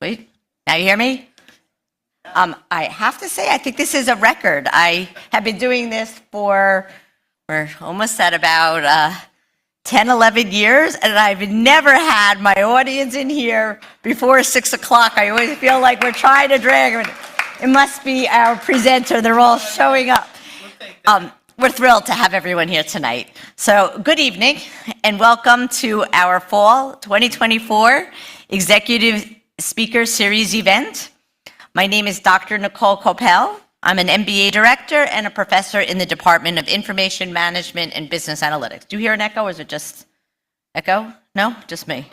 Wait, now you hear me? I have to say, I think this is a record. I have been doing this we're almost at about 10, 11 years, and I've never had my audience in here before 6 o'clock. I always feel like we're trying to drag it. It must be our presenter. They're all showing up. We're thrilled to have everyone here tonight. So good evening, and welcome to our Fall 2024 Executive Speaker Series event. My name is Dr. Nicole Coppell. I'm an MBA director and a professor in the Department of Information Management and Business Analytics. Do you hear an echo, or is it just echo? No? Just me.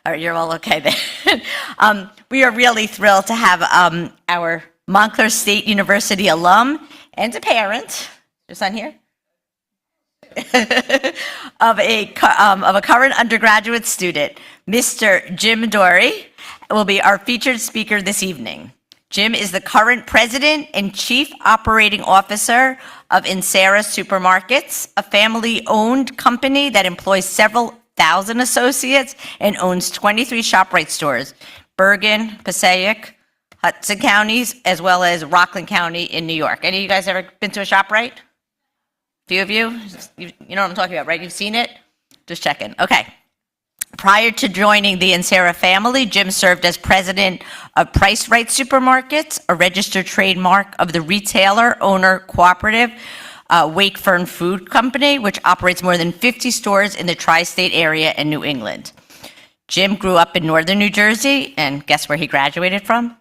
All right, you're all okay then. We are really thrilled to have our Montclair State University alum and a parent, your son here, of a current undergraduate student, Mr. Jim Dorey, will be our featured speaker this evening. Jim is the current president and chief operating officer of Insera Supermarkets, a family-owned company that employs several thousand associates and owns 23 ShopRite stores, Bergen, Passaic, Hudson counties, as well as Rockland County in New York. Any of you guys ever been to a ShopRite? Few of you? You know what I'm talking about, right? You've seen it? Just checking. Okay. Prior to joining the Insera family, Jim served as president of Price Right Supermarkets, a registered trademark of the retailer owner cooperative Wakefern Food Company, which operates more than 50 stores in the tri-state area in New England. Jim grew up in northern New Jersey, and guess where he graduated from?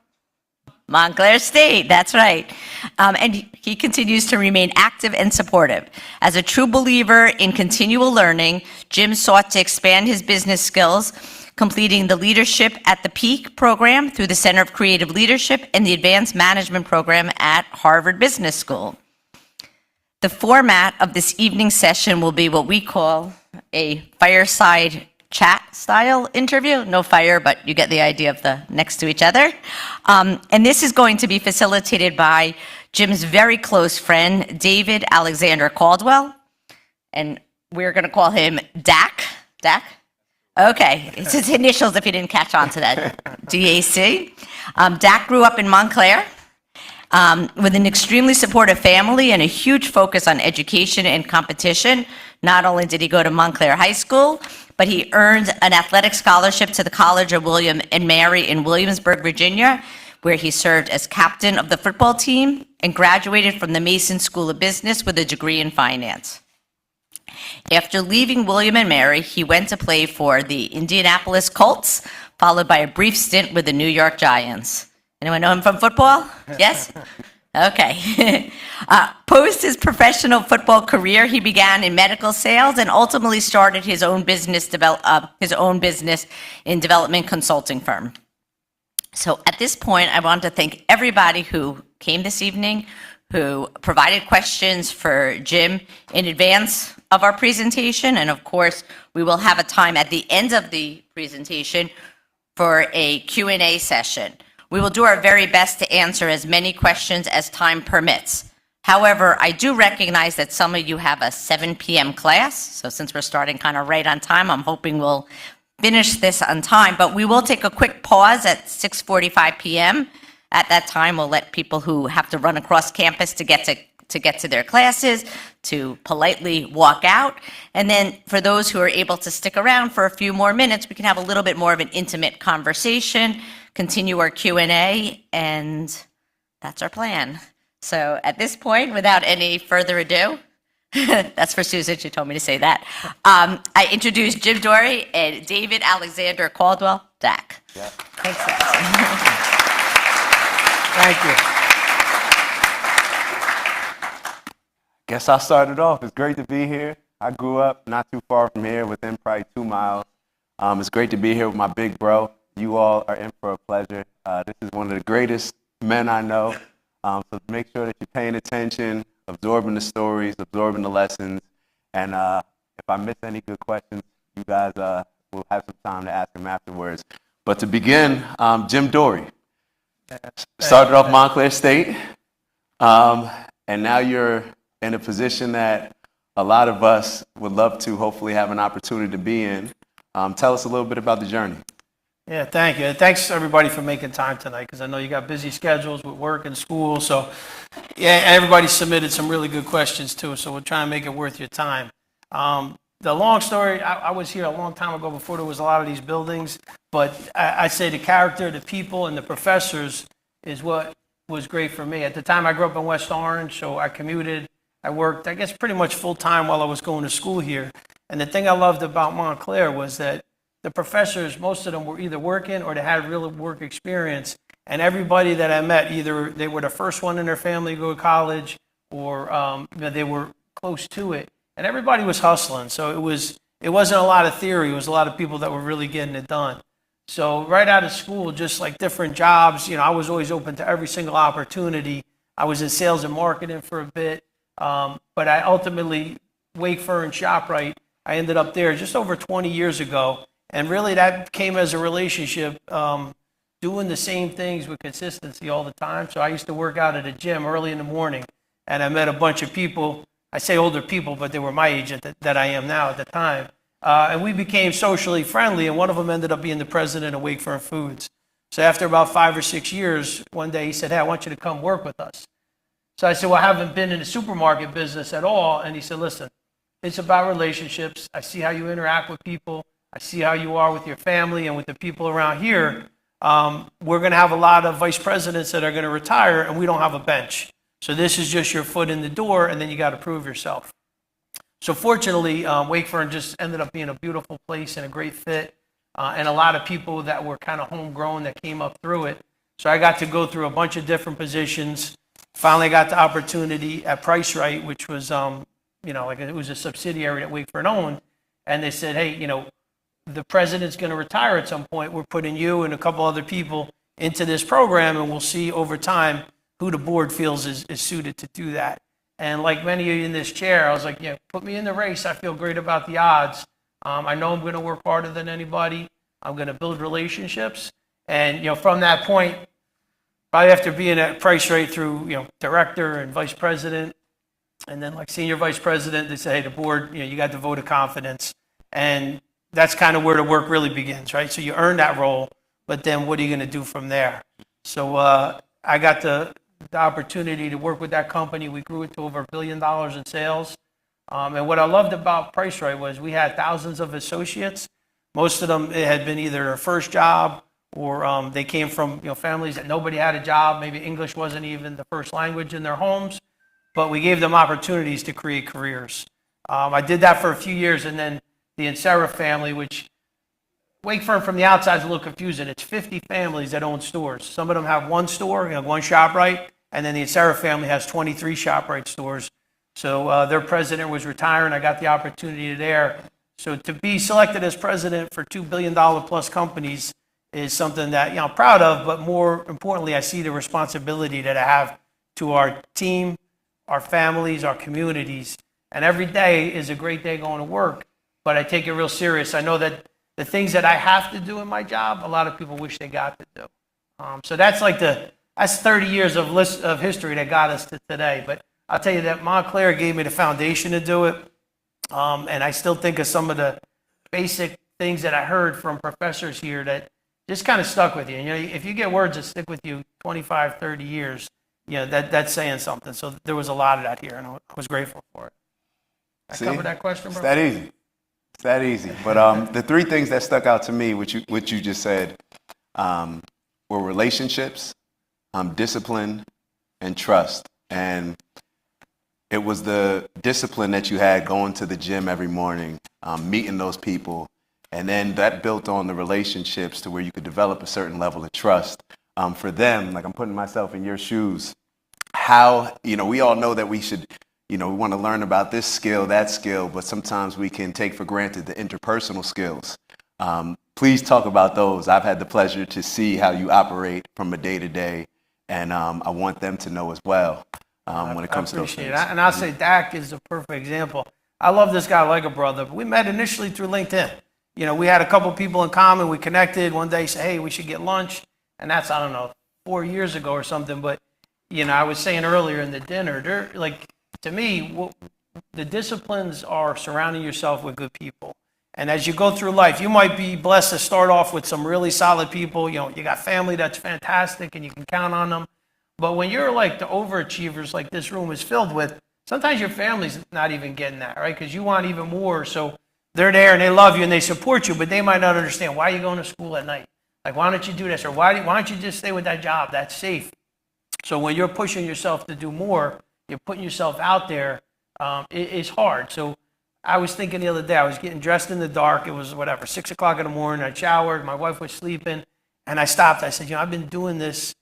Montclair State, that's right. And he continues to remain active and supportive. As a true believer in continual learning, Jim sought to expand his business skills, completing the Leadership at the Peak program through the Center of Creative Leadership and the Advanced Management program at Harvard Business School. The format of this evening session will be what we call a fireside chat style interview. No fire, but you get the idea of the next to each other. And this is going to be facilitated by Jim's very close friend, David Alexander Caldwell. And we're going to call him DAC. DAC? Okay, it's his initials if you didn't catch on to that. DAC. DAC grew up in Montclair with an extremely supportive family and a huge focus on education and competition. Not only did he go to Montclair High School, but he earned an athletic scholarship to the College of William and Mary in Williamsburg, Virginia, where he served as captain of the football team and graduated from the Mason School of Business with a degree in finance. After leaving William and Mary, he went to play for the Indianapolis Colts, followed by a brief stint with the New York Giants. Anyone know him from football? Yes? Okay. Post his professional football career, he began in medical sales and ultimately started his own business in development consulting firm. So at this point, I want to thank everybody who came this evening, who provided questions for Jim in advance of our presentation. And of course, we will have a time at the end of the presentation for a Q&A session. We will do our very best to answer as many questions as time permits. However, I do recognize that some of you have a 7 p.m. class, so since we're starting kind of right on time, I'm hoping we'll finish this on time, but we will take a quick pause at 6:45 p.m. At that time, we'll let people who have to run across campus to get to their classes to politely walk out. And then for those who are able to stick around for a few more minutes, we can have a little bit more of an intimate conversation, continue our Q&A, and that's our plan. So at this point, without any further ado, that's for Susan, she told me to say that, I introduce Jim Dorey and David Alexander Caldwell, DAC. Yeah. Thanks, guys. Thank you. Guess I'll start it off. It's great to be here. I grew up not too far from here, within probably 2 miles. It's great to be here with my big bro. You all are in for a pleasure. This is one of the greatest men I know. So make sure that you're paying attention, absorbing the stories, absorbing the lessons. And if I miss any good questions, you guys will have some time to ask them afterwards. But to begin, Jim Dorey. Started off Montclair State, and now you're in a position that a lot of us would love to hopefully have an opportunity to be in. Tell us a little bit about the journey. Yeah, thank you. Thanks everybody for making time tonight because I know you got busy schedules with work and school. So, yeah, everybody submitted some really good questions too. So we'll try and make it worth your time. The long story, I was here a long time ago before there was a lot of these buildings, but I say the character, the people, and the professors is what was great for me. At the time, I grew up in West Orange, so I commuted. I worked, I guess, pretty much full time while I was going to school here. And the thing I loved about Montclair was that the professors, most of them were either working or they had real work experience. And everybody that I met, either they were the first one in their family to go to college or they were close to it. And everybody was hustling. So it wasn't a lot of theory. It was a lot of people that were really getting it done. So right out of school, just like different jobs, I was always open to every single opportunity. I was in sales and marketing for a bit. But I ultimately, Wakefern and ShopRite, I ended up there just over 20 years ago. And really that came as a relationship, doing the same things with consistency all the time. So I used to work out at a gym early in the morning, and I met a bunch of people. I say older people, but they were my age that I am now at the time. And we became socially friendly, and one of them ended up being the president of Wakefern Foods. So after about 5 or 6 years, one day he said, "Hey, I want you to come work with us." So I said, "Well, I haven't been in the supermarket business at all." And he said, "Listen, it's about relationships. I see how you interact with people. I see how you are with your family and with the people around here. We're going to have a lot of vice presidents that are going to retire, and we don't have a bench. So this is just your foot in the door, and then you got to prove yourself." So fortunately, Wakefern just ended up being a beautiful place and a great fit, and a lot of people that were kind of homegrown that came up through it. So I got to go through a bunch of different positions. Finally got the opportunity at PriceRite, which was, like it was a subsidiary that Wakefern owned. And they said, "Hey, the president's going to retire at some point. We're putting you and a couple other people into this program, and we'll see over time who the board feels is suited to do that." And like many of you in this chair, I was like, put me in the race. I feel great about the odds. I know I'm going to work harder than anybody. I'm going to build relationships. And, from that point, probably after being at PriceRite through, director and vice president, and then like senior vice president, they say, "Hey, the board, you got the vote of confidence." And that's kind of where the work really begins, right? So you earn that role, but then what are you going to do from there? So I got the opportunity to work with that company. We grew it to over $1 billion in sales. And what I loved about PriceRite was we had thousands of associates. Most of them, it had been either their first job or they came from families that nobody had a job. Maybe English wasn't even the first language in their homes, but we gave them opportunities to create careers. I did that for a few years, and then the Insera family, which Wakefern from the outside is a little confusing. It's 50 families that own stores. Some of them have one store, one ShopRite, and then the Insera family has 23 ShopRite stores. So their president was retiring. I got the opportunity there. So to be selected as president for $2 billion plus companies is something that I'm proud of, but more importantly, I see the responsibility that I have to our team, our families, our communities. And every day is a great day going to work, but I take it real serious. I know that the things that I have to do in my job, a lot of people wish they got to do. So that's that's 30 years of history that got us to today. But I'll tell you that Montclair gave me the foundation to do it. And I still think of some of the basic things that I heard from professors here that just kind of stuck with you. If you get words that stick with you 25, 30 years, that's saying something. So there was a lot of that here, and I was grateful for it. I covered that question, bro? It's that easy. It's that easy. But the three things that stuck out to me, which you just said, were relationships, discipline, and trust. And it was the discipline that you had going to the gym every morning, meeting those people, and then that built on the relationships to where you could develop a certain level of trust. For them, like I'm putting myself in your shoes, how, we all know that we should, we want to learn about this skill, that skill, but sometimes we can take for granted the interpersonal skills. Please talk about those. I've had the pleasure to see how you operate from a day to day, and I want them to know as well when it comes to those things. And I'll say Dak is a perfect example. I love this guy like a brother. But we met initially through LinkedIn. We had a couple people in common. We connected. One day he said, "Hey, we should get lunch." And that's, 4 years ago or something. But, I was saying earlier in the dinner, to me, the disciplines are surrounding yourself with good people. And as you go through life, you might be blessed to start off with some really solid people. You know, you got family that's fantastic and you can count on them. But when you're like the overachievers like this room is filled with, sometimes your family's not even getting that, right? Because you want even more. So they're there and they love you and they support you, but they might not understand, why are you going to school at night? Like, why don't you do this? Or why don't you just stay with that job? That's safe. So when you're pushing yourself to do more, you're putting yourself out there, it's hard. So I was thinking the other day, I was getting dressed in the dark. It was 6 o'clock in the morning. I showered. My wife was sleeping. And I stopped. I said, I've been doing this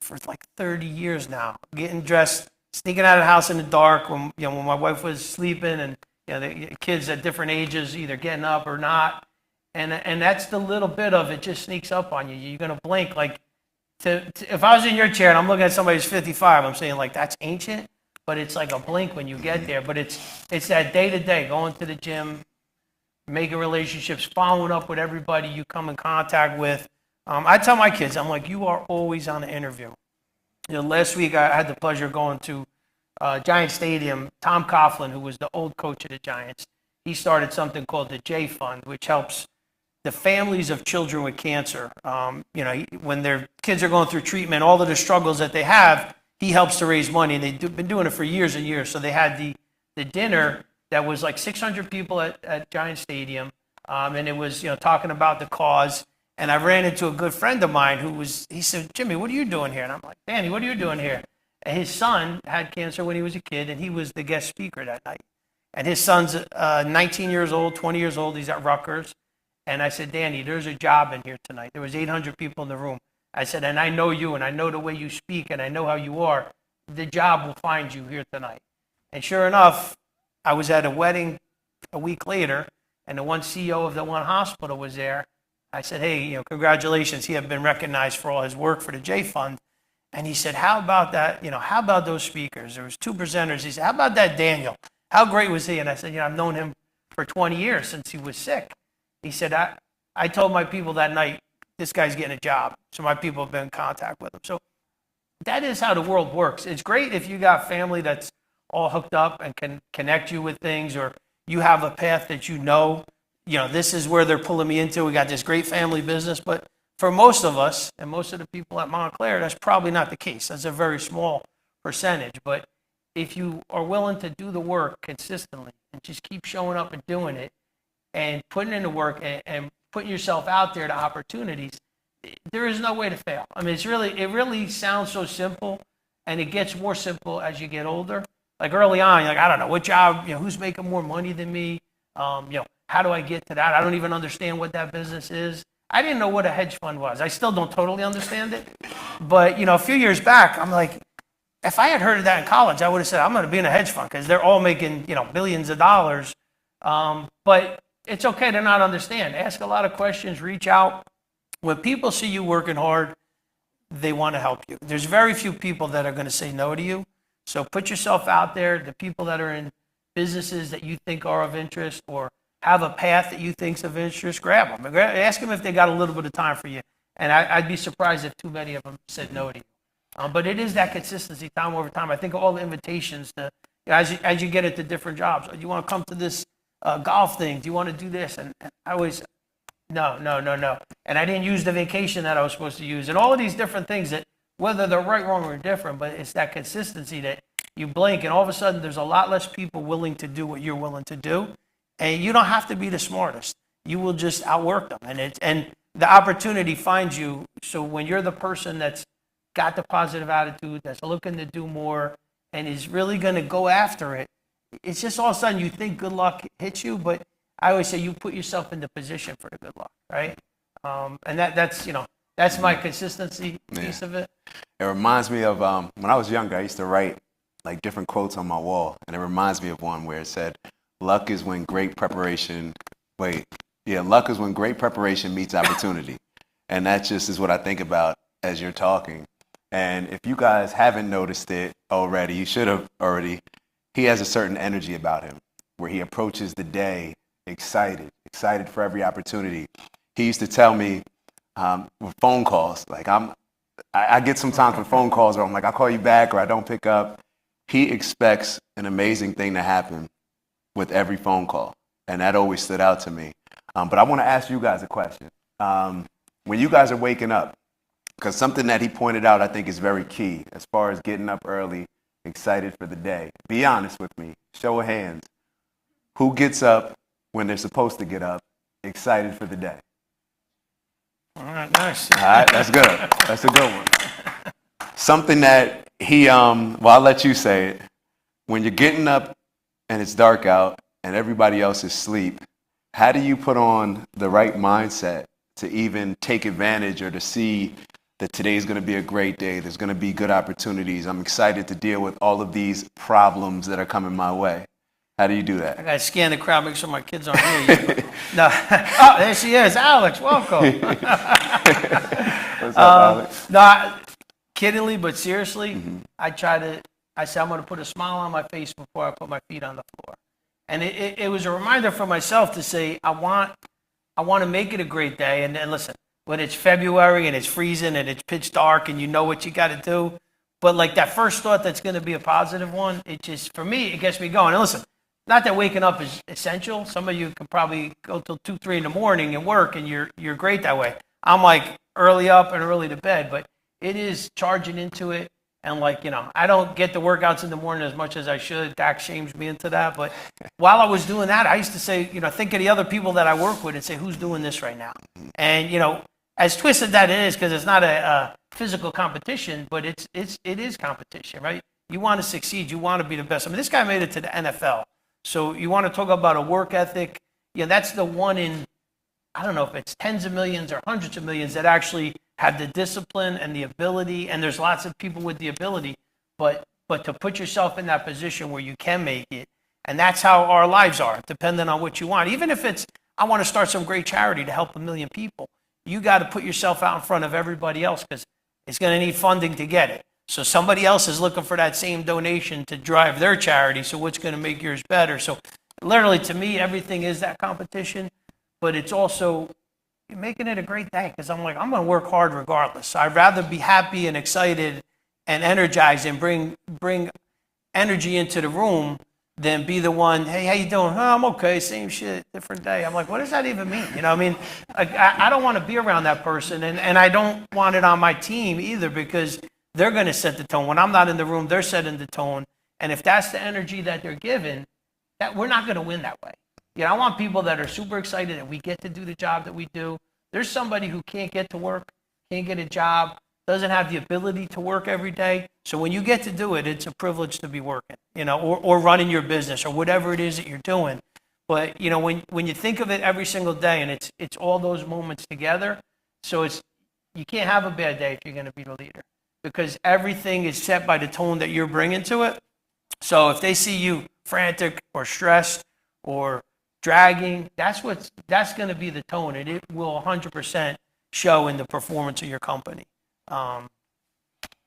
for like 30 years now, getting dressed, sneaking out of the house in the dark when my wife was sleeping, and the kids at different ages either getting up or not. And that's the little bit of it just sneaks up on you. You're going to blink. Like, if I was in your chair and I'm looking at somebody who's 55, I'm saying, like, that's ancient. But it's like a blink when you get there. But it's that day-to-day, going to the gym, making relationships, following up with everybody you come in contact with. I tell my kids, I'm like, you are always on the interview. Last week I had the pleasure of going to Giant Stadium. Tom Coughlin, who was the old coach of the Giants, he started something called the J Fund, which helps the families of children with cancer. When their kids are going through treatment, all of the struggles that they have, he helps to raise money, and they've been doing it for years and years. So they had the dinner that was like 600 people at Giant Stadium, and it was talking about the cause. And I ran into a good friend of mine he said, Jimmy, what are you doing here? And I'm like, Danny, what are you doing here? And his son had cancer when he was a kid, and he was the guest speaker that night. And his son's 19 years old, 20 years old. He's at Rutgers. And I said, Danny, there's a job in here tonight. There was 800 people in the room. I said, and I know you, and I know the way you speak, and I know how you are. The job will find you here tonight. And sure enough, I was at a wedding a week later, and the one CEO of the one hospital was there. I said, hey, congratulations. He had been recognized for all his work for the J Fund. And he said, how about that? How about those speakers? There was 2 presenters. He said, how about that Daniel? How great was he? And I said, I've known him for 20 years since he was sick. He said, I told my people that night, this guy's getting a job. So my people have been in contact with him. So that is how the world works. It's great if you got family that's all hooked up and can connect you with things, or you have a path that this is where they're pulling me into. We got this great family business. But for most of us and most of the people at Montclair, that's probably not the case. That's a very small percentage. But if you are willing to do the work consistently and just keep showing up and doing it and putting in the work and putting yourself out there to opportunities, there is no way to fail. I mean, it really sounds so simple, and it gets more simple as you get older. Like early on, you're like, I don't know what job, who's making more money than me? How do I get to that? I don't even understand what that business is. I didn't know what a hedge fund was. I still don't totally understand it. But, a few years back, I'm like, if I had heard of that in college, I would have said, I'm going to be in a hedge fund because they're all making, billions of dollars. But it's okay to not understand. Ask a lot of questions, reach out. When people see you working hard, they want to help you. There's very few people that are going to say no to you. So put yourself out there. The people that are in businesses that you think are of interest or have a path that you think's of interest, grab them. Ask them if they got a little bit of time for you. And I'd be surprised if too many of them said no to you. But it is that consistency time over time. I think all the invitations to, as you get into different jobs, do you want to come to this golf thing? Do you want to do this? And I always, no. And I didn't use the vacation that I was supposed to use. And all of these different things that, whether they're right, wrong, or different, but it's that consistency that you blink and all of a sudden there's a lot less people willing to do what you're willing to do. And you don't have to be the smartest. You will just outwork them. And the opportunity finds you. So when you're the person that's got the positive attitude, that's looking to do more, and is really going to go after it, it's just all of a sudden you think good luck hits you, but I always say you put yourself in the position for the good luck, right? And that's my consistency piece of it. It reminds me of when I was younger, I used to write like different quotes on my wall, and it reminds me of one where it said, luck is when great preparation meets opportunity. And that just is what I think about as you're talking. And if you guys haven't noticed it already, you should have already. He has a certain energy about him where he approaches the day excited for every opportunity. He used to tell me with phone calls, like I get sometimes with phone calls where I'm like, I'll call you back or I don't pick up. He expects an amazing thing to happen with every phone call. And that always stood out to me. But I want to ask you guys a question. When you guys are waking up, because something that he pointed out I think is very key as far as getting up early, excited for the day. Be honest with me. Show of hands. Who gets up when they're supposed to get up, excited for the day? All right, nice. All right, that's good. That's a good one. Something that he, well, I'll let you say it. When you're getting up and it's dark out and everybody else is asleep, how do you put on the right mindset to even take advantage or to see that today's going to be a great day, there's going to be good opportunities, I'm excited to deal with all of these problems that are coming my way? How do you do that? I got to scan the crowd, make sure my kids aren't here yet. No. Oh, there she is. Alex, welcome. What's up, Alex? No, kiddingly, but seriously, I say I'm going to put a smile on my face before I put my feet on the floor. And it was a reminder for myself to say, I want to make it a great day. And listen, when it's February and it's freezing and it's pitch dark and you know what you got to do, but like that first thought that's going to be a positive one, it just, for me, it gets me going. And listen, not that waking up is essential. Some of you can probably go till 2, 3 in the morning and work, and you're great that way. I'm like early up and early to bed, but it is charging into it. And like, I don't get the workouts in the morning as much as I should. Dak shames me into that. But while I was doing that, I used to say, think of the other people that I work with and say, who's doing this right now? And, as twisted that it is, because it's not a physical competition, but it is competition, right? You want to succeed. You want to be the best. I mean, this guy made it to the NFL. So you want to talk about a work ethic. That's the one in, I don't know if it's tens of millions or hundreds of millions that actually have the discipline and the ability. And there's lots of people with the ability, but to put yourself in that position where you can make it. And that's how our lives are, depending on what you want. Even if it's, I want to start some great charity to help 1 million people. You got to put yourself out in front of everybody else because it's going to need funding to get it. So somebody else is looking for that same donation to drive their charity. So what's going to make yours better? So literally, to me, everything is that competition, but it's also making it a great day because I'm going to work hard regardless. So I'd rather be happy and excited and energized and bring energy into the room than be the one, hey, how you doing? Oh, I'm okay, same shit, different day. I'm like, what does that even mean? I don't want to be around that person, and I don't want it on my team either because they're going to set the tone. When I'm not in the room, they're setting the tone. And if that's the energy that they're given, that we're not going to win that way. I want people that are super excited that we get to do the job that we do. There's somebody who can't get to work, can't get a job, doesn't have the ability to work every day. So when you get to do it, it's a privilege to be working, or running your business or whatever it is that you're doing. But, when you think of it every single day and it's all those moments together, so you can't have a bad day if you're going to be the leader because everything is set by the tone that you're bringing to it. So if they see you frantic or stressed or dragging, that's going to be the tone, and it will 100% show in the performance of your company. So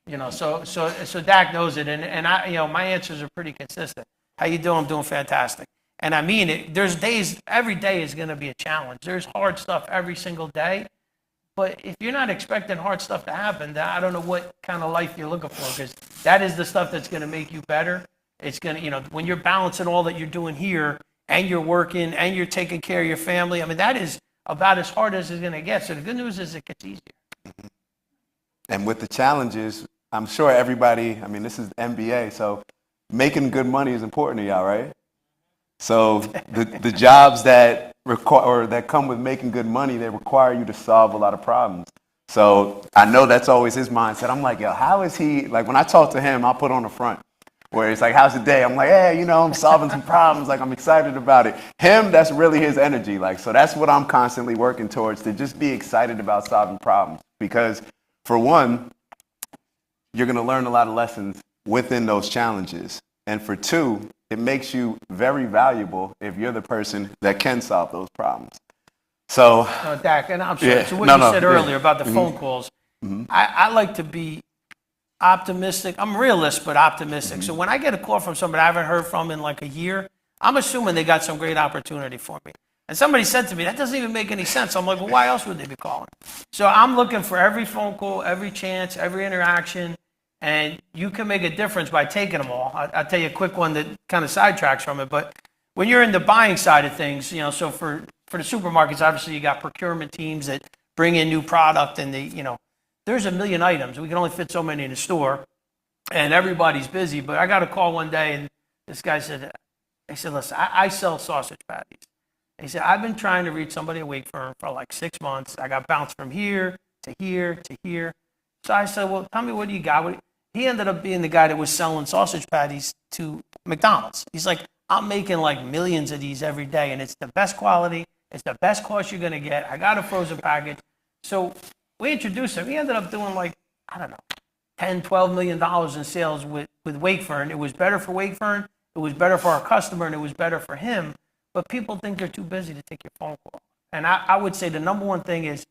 Dak knows it, and I, my answers are pretty consistent. How you doing? I'm doing fantastic. And I mean it. There's days, every day is going to be a challenge. There's hard stuff every single day. But if you're not expecting hard stuff to happen, then I don't know what kind of life you're looking for, because that is the stuff that's going to make you better. It's going to, when you're balancing all that you're doing here and you're working and you're taking care of your family, I mean, that is about as hard as it's going to get. So the good news is it gets easier. And with the challenges, I'm sure everybody, this is the MBA, so making good money is important to y'all, right? So the jobs that require or that come with making good money, they require you to solve a lot of problems. So I know that's always his mindset. I'm like, yo, how is he, like when I talk to him, I'll put on the front where it's like, how's the day? I'm like, hey, I'm solving some problems. Like I'm excited about it. Him, that's really his energy. Like, so that's what I'm constantly working towards, to just be excited about solving problems. Because for one, you're going to learn a lot of lessons within those challenges. And for two, it makes you very valuable if you're the person that can solve those problems. So, Dak, and I'm sorry. So what you said earlier about the phone calls, I like to be optimistic. I'm a realist, but optimistic. So when I get a call from somebody I haven't heard from in like a year, I'm assuming they got some great opportunity for me. And somebody said to me, that doesn't even make any sense. I'm like, well, why else would they be calling? So I'm looking for every phone call, every chance, every interaction. And you can make a difference by taking them all. I'll tell you a quick one that kind of sidetracks from it. But when you're in the buying side of things, so for the supermarkets, obviously you got procurement teams that bring in new product, and there's a million items. We can only fit so many in the store, and everybody's busy. But I got a call one day, and this guy said, listen, I sell sausage patties. He said, I've been trying to reach somebody at Wakefern for like 6 months. I got bounced from here to here to here. So I said, well, tell me, what do you got? He ended up being the guy that was selling sausage patties to McDonald's. He's like, I'm making like millions of these every day, and it's the best quality. It's the best cost you're going to get. I got a frozen package. So we introduced him. He ended up doing like, I don't know, $10, $12 million in sales with Wakefern. It was better for Wakefern. It was better for our customer, and it was better for him. But people think they're too busy to take your phone call. And I would say the number one thing is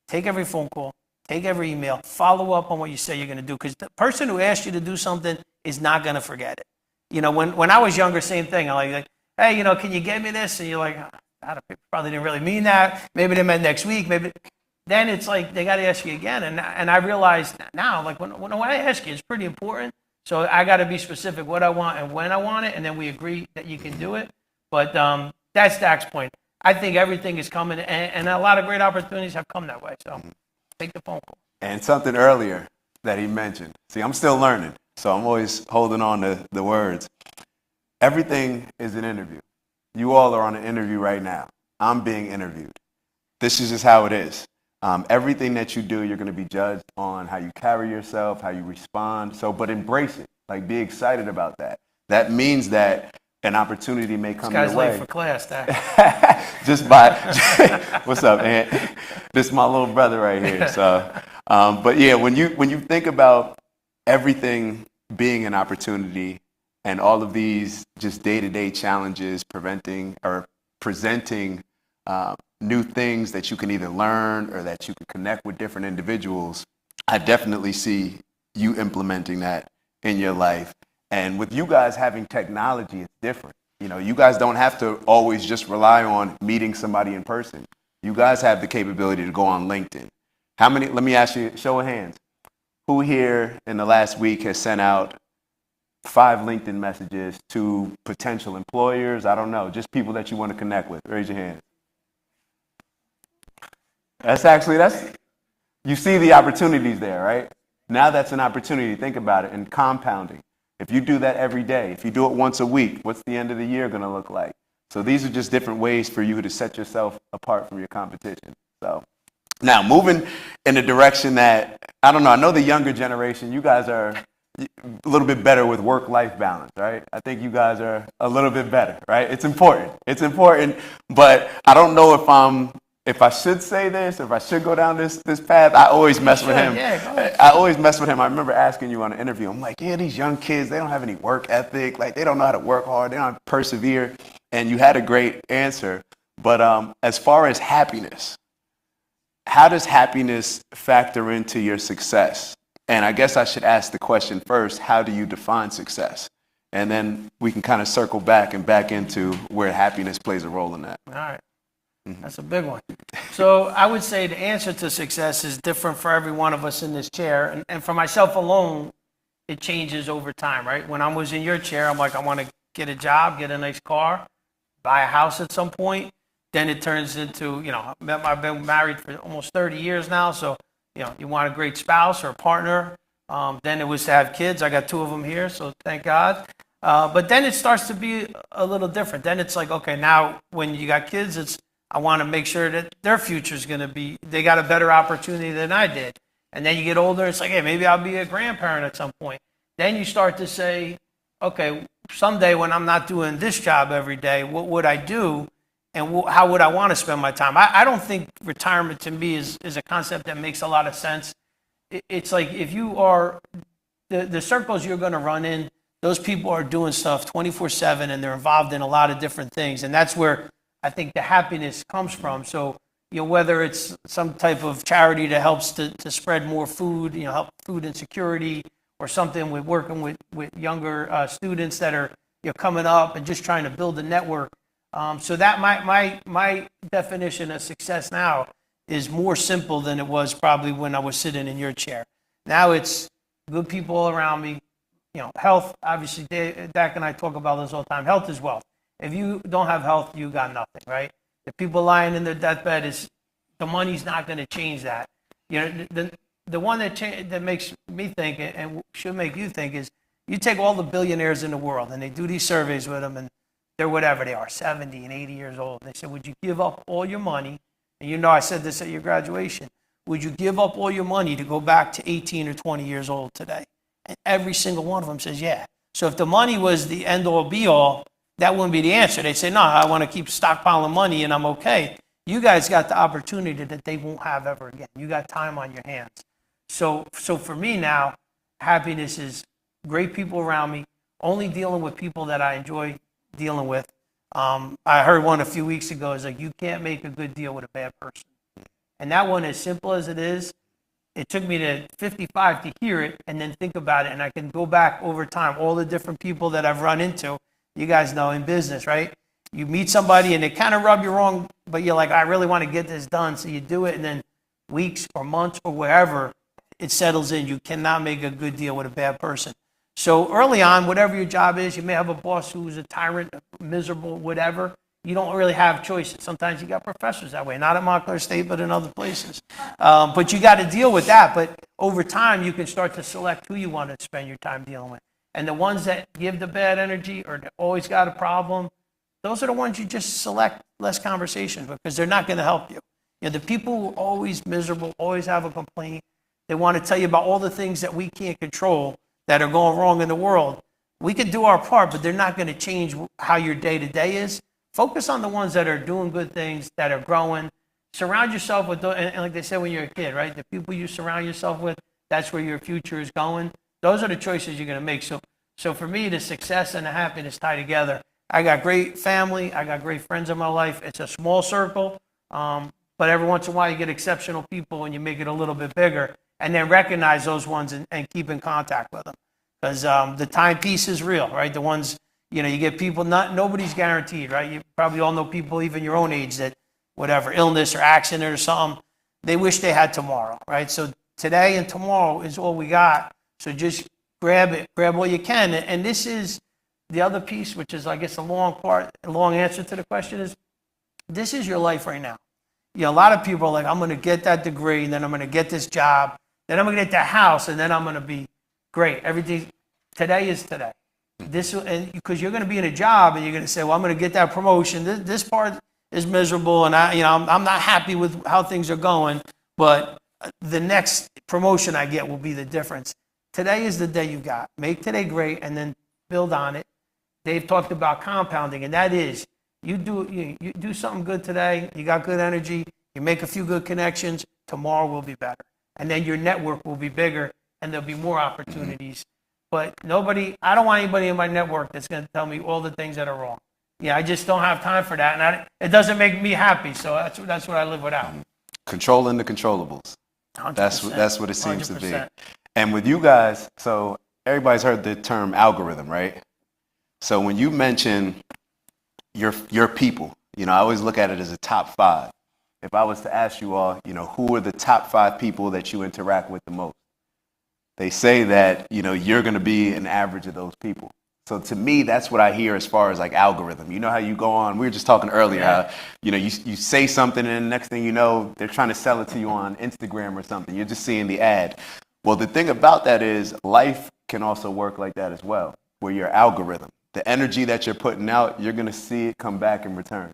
take every phone call, take every email, follow up on what you say you're going to do. Because the person who asked you to do something is not going to forget it. When I was younger, same thing. I'm like, hey, can you get me this? And you're like, I probably didn't really mean that. Maybe they meant next week. Maybe. Then it's like they got to ask you again. And I realize now, like when I ask you, it's pretty important. So I got to be specific what I want and when I want it, and then we agree that you can do it. But that's Dak's point. I think everything is coming, and a lot of great opportunities have come that way. So take the phone call. And something earlier that he mentioned. See, I'm still learning, so I'm always holding on to the words. Everything is an interview. You all are on an interview right now. I'm being interviewed. This is just how it is. Everything that you do, you're going to be judged on how you carry yourself, how you respond. But embrace it. Like, be excited about that. That means that an opportunity may come your way. This guy's late for class, Dak. Just by, what's up, Aunt? This is my little brother right here. So, but yeah, when you think about everything being an opportunity and all of these just day-to-day challenges presenting new things that you can either learn or that you can connect with different individuals, I definitely see you implementing that in your life. And with you guys having technology, it's different. You guys don't have to always just rely on meeting somebody in person. You guys have the capability to go on LinkedIn. Let me ask you, show of hands. Who here in the last week has sent out 5 LinkedIn messages to potential employers? I don't know, just people that you want to connect with. Raise your hand. You see the opportunities there, right? Now that's an opportunity. Think about it, and compounding. If you do that every day, if you do it once a week, what's the end of the year going to look like? So these are just different ways for you to set yourself apart from your competition. So now moving in the direction that, I don't know, I know the younger generation, you guys are a little bit better with work-life balance, right? I think you guys are a little bit better, right? It's important. But I don't know if I should say this, if I should go down this path. I always mess with him. Yeah, I always mess with him. I remember asking you on an interview, I'm like, yeah, these young kids, they don't have any work ethic. Like, they don't know how to work hard. They don't persevere. And you had a great answer. But as far as happiness, how does happiness factor into your success? And I guess I should ask the question first, how do you define success? And then we can kind of circle back into where happiness plays a role in that. All right. That's a big one. So I would say the answer to success is different for every one of us in this chair. And for myself alone, it changes over time, right? When I was in your chair, I'm like, I want to get a job, get a nice car, buy a house at some point. Then it turns into, I've been married for almost 30 years now. So, you want a great spouse or a partner. Then it was to have kids. I got 2 of them here, so thank God. But then it starts to be a little different. Then it's like, okay, now when you got kids, I want to make sure that their future is going to be, they got a better opportunity than I did. And then you get older, it's like, hey, maybe I'll be a grandparent at some point. Then you start to say, okay, someday when I'm not doing this job every day, what would I do? And how would I want to spend my time? I don't think retirement to me is a concept that makes a lot of sense. It's like if you are, the circles you're going to run in, those people are doing stuff 24/7 and they're involved in a lot of different things. And that's where I think the happiness comes from. So, whether it's some type of charity that helps to spread more food, help food insecurity, or something with working with younger students that are coming up and just trying to build a network. So that my definition of success now is more simple than it was probably when I was sitting in your chair. Now it's good people around me, health. Obviously, Dak and I talk about this all the time. Health is wealth. If you don't have health, you got nothing, right? The people lying in their deathbed the money's not going to change that. You know, the one that makes me think and should make you think is you take all the billionaires in the world and they do these surveys with them and they're whatever they are, 70 and 80 years old. They say, would you give up all your money? And you know I said this at your graduation. Would you give up all your money to go back to 18 or 20 years old today? And every single one of them says, yeah. So if the money was the end-all, be-all, that wouldn't be the answer. They'd say, no, I want to keep stockpiling money and I'm okay. You guys got the opportunity that they won't have ever again. You got time on your hands. So for me now, happiness is great people around me, only dealing with people that I enjoy dealing with. I heard one a few weeks ago, is like, you can't make a good deal with a bad person. And that one, as simple as it is, it took me to 55 to hear it and then think about it. And I can go back over time, all the different people that I've run into. You guys know in business, right? You meet somebody and they kind of rub you wrong, but you're like, I really want to get this done. So you do it, and then weeks or months or wherever, it settles in. You cannot make a good deal with a bad person. So early on, whatever your job is, you may have a boss who's a tyrant, miserable, whatever. You don't really have choices. Sometimes you got professors that way, not at Montclair State, but in other places. But you got to deal with that. But over time, you can start to select who you want to spend your time dealing with. And the ones that give the bad energy or always got a problem, those are the ones you just select less conversations with, because they're not going to help you. You know, the people who are always miserable, always have a complaint, they want to tell you about all the things that we can't control that are going wrong in the world. We can do our part, but they're not going to change how your day-to-day is. Focus on the ones that are doing good things, that are growing. Surround yourself with, and like they said when you're a kid, right? The people you surround yourself with, that's where your future is going. Those are the choices you're going to make. So for me, the success and the happiness tie together. I got great family. I got great friends in my life. It's a small circle, but every once in a while you get exceptional people and you make it a little bit bigger, and then recognize those ones and keep in contact with them. Because the timepiece is real, right? The ones, you know, you get people, nobody's guaranteed, right? You probably all know people, even your own age, that whatever, illness or accident or something, they wish they had tomorrow, right? So today and tomorrow is all we got. So just grab it, grab what you can. And this is the other piece, which is, I guess, a long answer to the question is, this is your life right now. You know, a lot of people are like, I'm going to get that degree, and then I'm going to get this job, then I'm going to get that house, and then I'm going to be great. Everything, today is today. Because you're going to be in a job, and you're going to say, well, I'm going to get that promotion. This part is miserable, and I'm not happy with how things are going, but the next promotion I get will be the difference. Today is the day you got. Make today great, and then build on it. Dave talked about compounding, and that is, you do something good today, you got good energy, you make a few good connections, tomorrow will be better. And then your network will be bigger, and there'll be more opportunities. But I don't want anybody in my network that's going to tell me all the things that are wrong. Yeah, I just don't have time for that, and it doesn't make me happy, so that's what I live without. Controlling the controllables. 100%. That's what it seems 100%. to be. And with you guys, so everybody's heard the term algorithm, right? So when you mention your people, you know, I always look at it as a top 5. If I was to ask you all, you know, who are the top 5 people that you interact with the most? They say that, you know, you're going to be an average of those people. So to me, that's what I hear as far as like algorithm. You know how you go on, we were just talking earlier, how, you know, you say something and the next thing you know, they're trying to sell it to you on Instagram or something. You're just seeing the ad. Well, the thing about that is life can also work like that as well, where your algorithm, the energy that you're putting out, you're going to see it come back in return.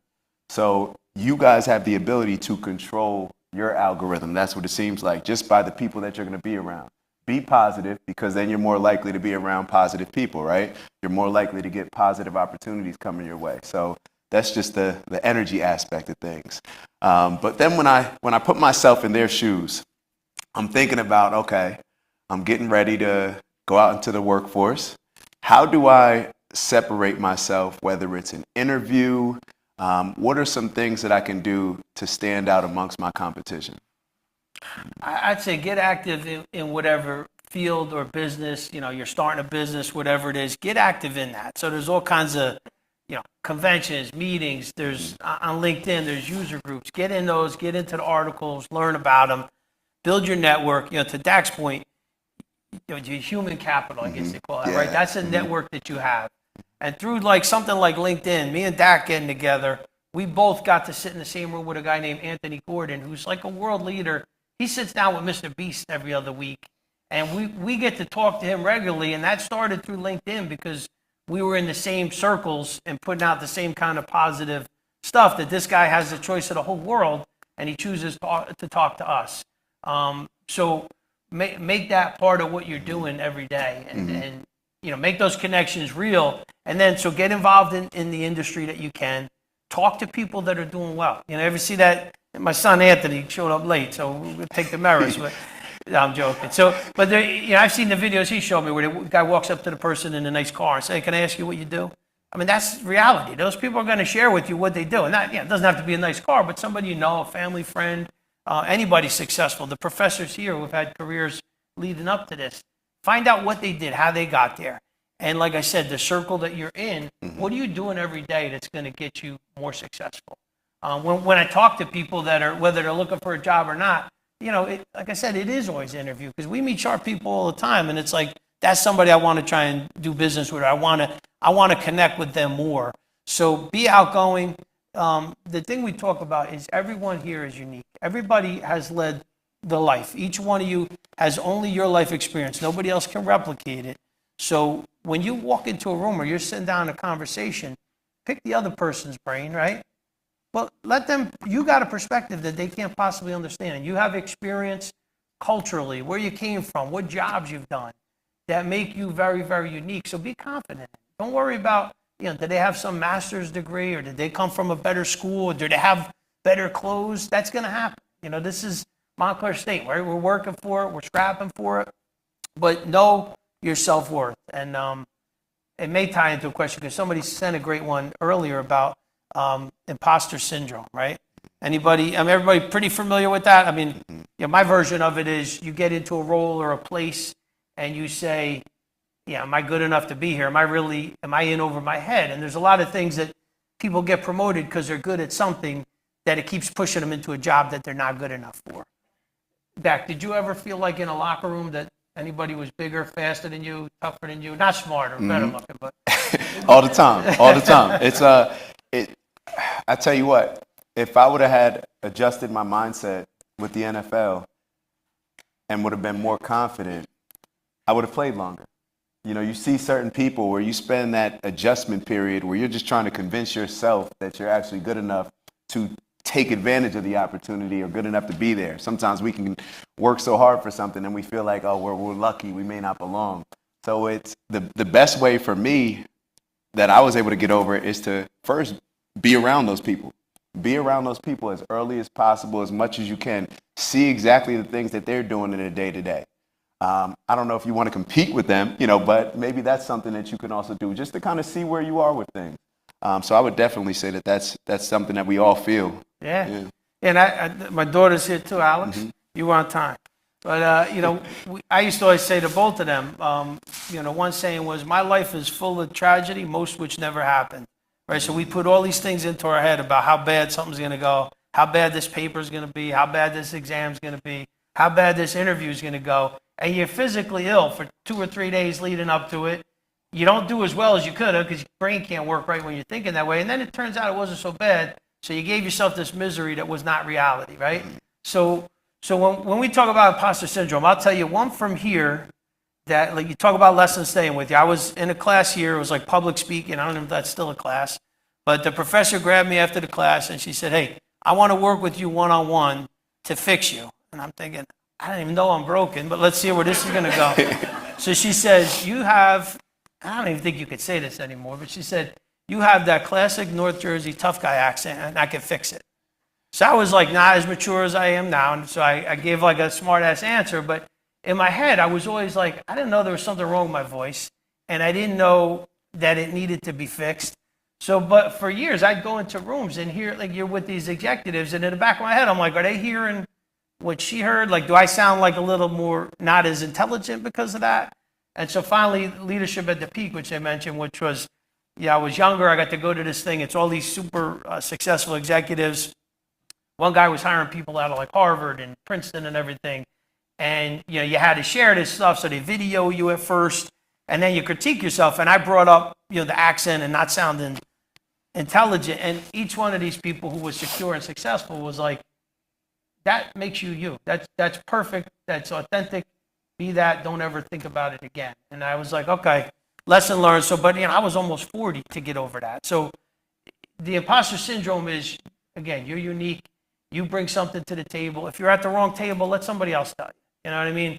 So you guys have the ability to control your algorithm. That's what it seems like, just by the people that you're going to be around. Be positive, because then you're more likely to be around positive people, right? You're more likely to get positive opportunities coming your way. So that's just the energy aspect of things. But then when I put myself in their shoes, I'm thinking about, okay, I'm getting ready to go out into the workforce. How do I separate myself, whether it's an interview? What are some things that I can do to stand out amongst my competition? I'd say get active in whatever field or business, you know, you're starting a business, whatever it is, get active in that. So there's all kinds of, you know, conventions, meetings, there's on LinkedIn, there's user groups. Get in those, get into the articles, learn about them, build your network. You know, to Dak's point, you know, your human capital, I guess they call it, right? That's a network that you have. And through like something like LinkedIn, me and Dak getting together, we both got to sit in the same room with a guy named Anthony Gordon, who's like a world leader. He sits down with Mr. Beast every other week. And we get to talk to him regularly. And that started through LinkedIn because we were in the same circles and putting out the same kind of positive stuff that this guy has the choice of the whole world and he chooses to talk to us. So make that part of what you're doing every day and you know, make those connections real. And then so get involved in the industry that you can. Talk to people that are doing well. You know, ever see that? My son Anthony showed up late, so we'll take the merits. But no, I'm joking. So, but there, you know, I've seen the videos he showed me where the guy walks up to the person in a nice car and say, "Can I ask you what you do?" I mean, that's reality. Those people are going to share with you what they do, and that, you know, it doesn't have to be a nice car, but somebody you know, a family friend, anybody successful. The professors here who've had careers leading up to this, find out what they did, how they got there. And like I said, the circle that you're in, what are you doing every day that's going to get you more successful? When I talk to people that are, whether they're looking for a job or not, you know, like I said, it is always an interview because we meet sharp people all the time. And it's like, that's somebody I want to try and do business with. I want to connect with them more. So be outgoing. The thing we talk about is everyone here is unique. Everybody has led the life. Each one of you has only your life experience. Nobody else can replicate it. So when you walk into a room or you're sitting down in a conversation, pick the other person's brain, right? Well, let them, you got a perspective that they can't possibly understand. You have experience culturally, where you came from, what jobs you've done that make you very, very unique. So be confident. Don't worry about, you know, did they have some master's degree or did they come from a better school or did they have better clothes? That's going to happen. You know, this is Montclair State, right? We're working for it. We're scrapping for it. But know your self-worth. And it may tie into a question because somebody sent a great one earlier about imposter syndrome, right? Anybody, everybody pretty familiar with that? I mean, you know, my version of it is you get into a role or a place and you say, yeah, am I good enough to be here? Am I in over my head? And there's a lot of things that people get promoted because they're good at something that it keeps pushing them into a job that they're not good enough for. Dak, did you ever feel like in a locker room that anybody was bigger, faster than you, tougher than you? Not smarter, better looking, but All the time, all the time. I tell you what, if I would have had adjusted my mindset with the NFL and would have been more confident, I would have played longer. You know, you see certain people where you spend that adjustment period where you're just trying to convince yourself that you're actually good enough to take advantage of the opportunity or good enough to be there. Sometimes we can work so hard for something and we feel like, oh, we're lucky, we may not belong. So it's the best way for me that I was able to get over it is to first be around those people. Be around those people as early as possible, as much as you can. See exactly the things that they're doing in their day-to-day. I don't know if you want to compete with them, you know, but maybe that's something that you can also do just to kind of see where you are with things. So I would definitely say that that's something that we all feel. yeah. And my daughter's here too, Alex. You were on time. But, you know, I used to always say to both of them, you know, one saying was, my life is full of tragedy, most which never happened. Right? So we put all these things into our head about how bad something's going to go, how bad this paper is going to be, how bad this exam's going to be, how bad this interview is going to go. And you're physically ill for 2 or 3 days leading up to it. You don't do as well as you could have because your brain can't work right when you're thinking that way. And then it turns out it wasn't so bad. So you gave yourself this misery that was not reality, right? So when we talk about imposter syndrome, I'll tell you one from here that, like, you talk about lessons staying with you. I was in a class here. It was like public speaking. I don't know if that's still a class. But the professor grabbed me after the class and she said, hey, I want to work with you one-on-one to fix you. And I'm thinking, I don't even know I'm broken, but let's see where this is going to go. So she says, you have, I don't even think you could say this anymore, but she said, you have that classic North Jersey tough guy accent and I can fix it. So I was like not as mature as I am now. And so I gave like a smart ass answer, but in my head, I was always like, I didn't know there was something wrong with my voice and I didn't know that it needed to be fixed. So, but for years I'd go into rooms and hear, like, you're with these executives and in the back of my head, I'm like, are they hearing what she heard? Like, do I sound like a little more not as intelligent because of that? And so finally, leadership at the peak, which I mentioned, which was, yeah, I was younger. I got to go to this thing. It's all these super successful executives. One guy was hiring people out of like Harvard and Princeton and everything. And, you know, you had to share this stuff. So they video you at first. And then you critique yourself. And I brought up, the accent and not sounding intelligent. And each one of these people who was secure and successful was like, that makes you you. That's perfect. That's authentic. Be that. Don't ever think about it again. And I was like, okay, lesson learned. So, but I was almost 40 to get over that. So the imposter syndrome is, again, you're unique. You bring something to the table. If you're at the wrong table, let somebody else tell you. You know what I mean?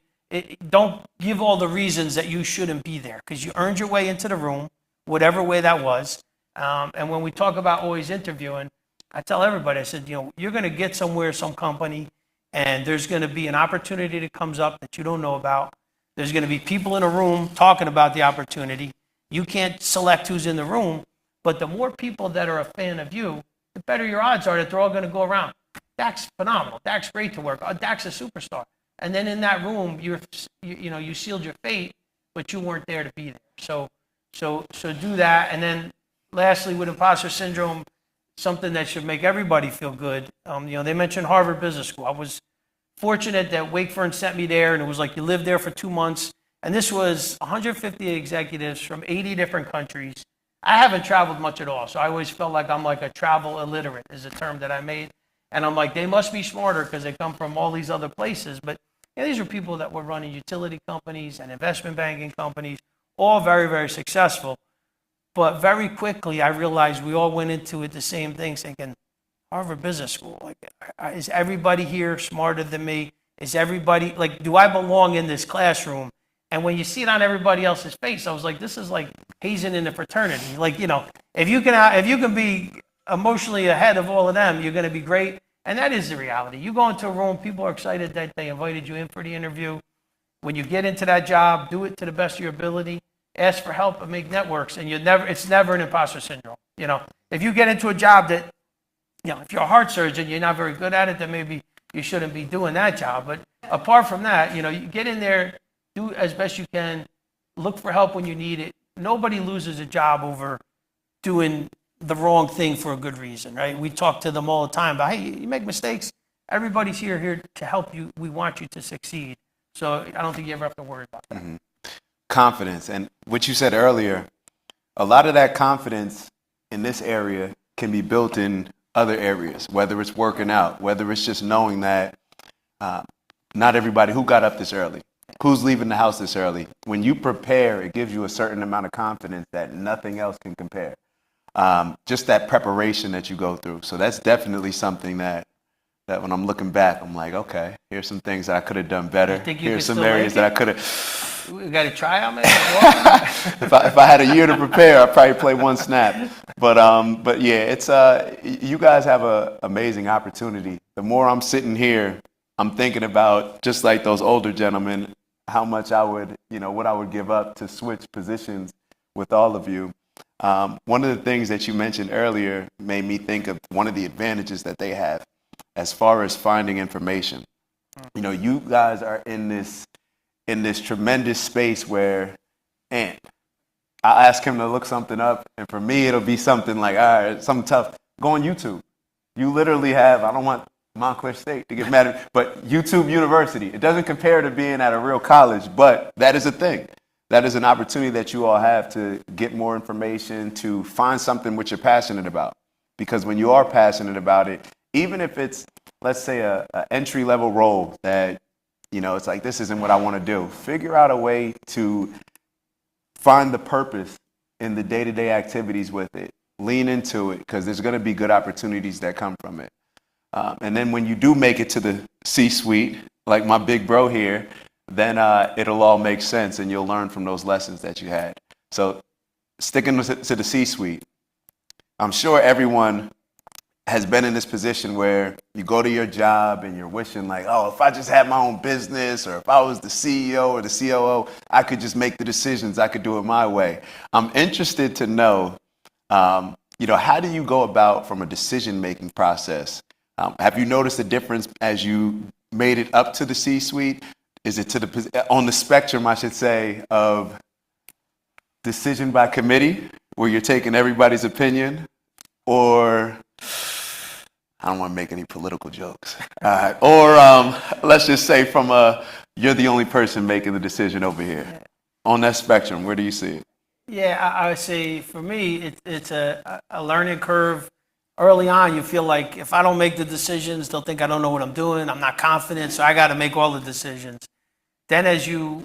Don't give all the reasons that you shouldn't be there, because you earned your way into the room, whatever way that was. And when we talk about always interviewing, I tell everybody, I said, you're going to get somewhere, some company, and there's going to be an opportunity that comes up that you don't know about. There's going to be people in a room talking about the opportunity. You can't select who's in the room, but the more people that are a fan of you, the better your odds are that they're all going to go around. Dak's phenomenal. Dak's great to work. Dak's a superstar. And then in that room, you sealed your fate, but you weren't there to be there. So do that. And then lastly, with imposter syndrome, something that should make everybody feel good. They mentioned Harvard Business School. I was fortunate that Wakefern sent me there, and it was like you lived there for 2 months. And this was 150 executives from 80 different countries. I haven't traveled much at all, so I always felt like I'm like a travel illiterate is a term that I made. And I'm like, they must be smarter because they come from all these other places. But these are people that were running utility companies and investment banking companies, all very, very successful. But very quickly, I realized we all went into it the same thing, thinking, Harvard Business School, like, is everybody here smarter than me? Is everybody, like, do I belong in this classroom? And when you see it on everybody else's face, I was like, this is like hazing in a fraternity. Like, if you can be emotionally ahead of all of them, you're going to be great. And that is the reality. You go into a room, people are excited that they invited you in for the interview. When you get into that job, do it to the best of your ability. Ask for help and make networks. And it's never an imposter syndrome. If you get into a job that, if you're a heart surgeon, you're not very good at it, then maybe you shouldn't be doing that job. But apart from that, you get in there, do as best you can, look for help when you need it. Nobody loses a job over doing the wrong thing for a good reason, right? We talk to them all the time about, hey, you make mistakes. Everybody's here to help you. We want you to succeed. So I don't think you ever have to worry about that. Mm-hmm. Confidence. And what you said earlier, a lot of that confidence in this area can be built in other areas, whether it's working out, whether it's just knowing that not everybody who got up this early, who's leaving the house this early. When you prepare, it gives you a certain amount of confidence that nothing else can compare. Just that preparation that you go through. So that's definitely something that when I'm looking back, I'm like, okay, here's some things that I could have done better. Here's some areas that I could have. We got to try out, maybe. If I had a year to prepare, I'd probably play one snap. But yeah, it's you guys have an amazing opportunity. The more I'm sitting here, I'm thinking about, just like those older gentlemen, how much I would, what I would give up to switch positions with all of you. One of the things that you mentioned earlier made me think of one of the advantages that they have as far as finding information. You guys are in this tremendous space where, and I'll ask him to look something up, and for me, it'll be something like, all right, something tough. Go on YouTube. You literally have, I don't want Montclair State to get mad at me, but YouTube University. It doesn't compare to being at a real college, but that is a thing. That is an opportunity that you all have to get more information, to find something which you're passionate about. Because when you are passionate about it, even if it's, let's say, a entry-level role that, it's like, this isn't what I want to do, figure out a way to find the purpose in the day-to-day activities with it. Lean into it, because there's going to be good opportunities that come from it. And then when you do make it to the C-suite, like my big bro here, then it'll all make sense and you'll learn from those lessons that you had. So sticking to the C-suite, I'm sure everyone has been in this position where you go to your job and you're wishing like, oh, if I just had my own business, or if I was the CEO or the COO, I could just make the decisions. I could do it my way. I'm interested to know, how do you go about from a decision-making process? Have you noticed a difference as you made it up to the C-suite? Is it on the spectrum, I should say, of decision by committee, where you're taking everybody's opinion, or I don't want to make any political jokes, or let's just say from you're the only person making the decision over here? on that spectrum? Where do you see it? Yeah, I would say for me, it's a learning curve. Early on, you feel like if I don't make the decisions, they'll think I don't know what I'm doing. I'm not confident, so I got to make all the decisions. Then as you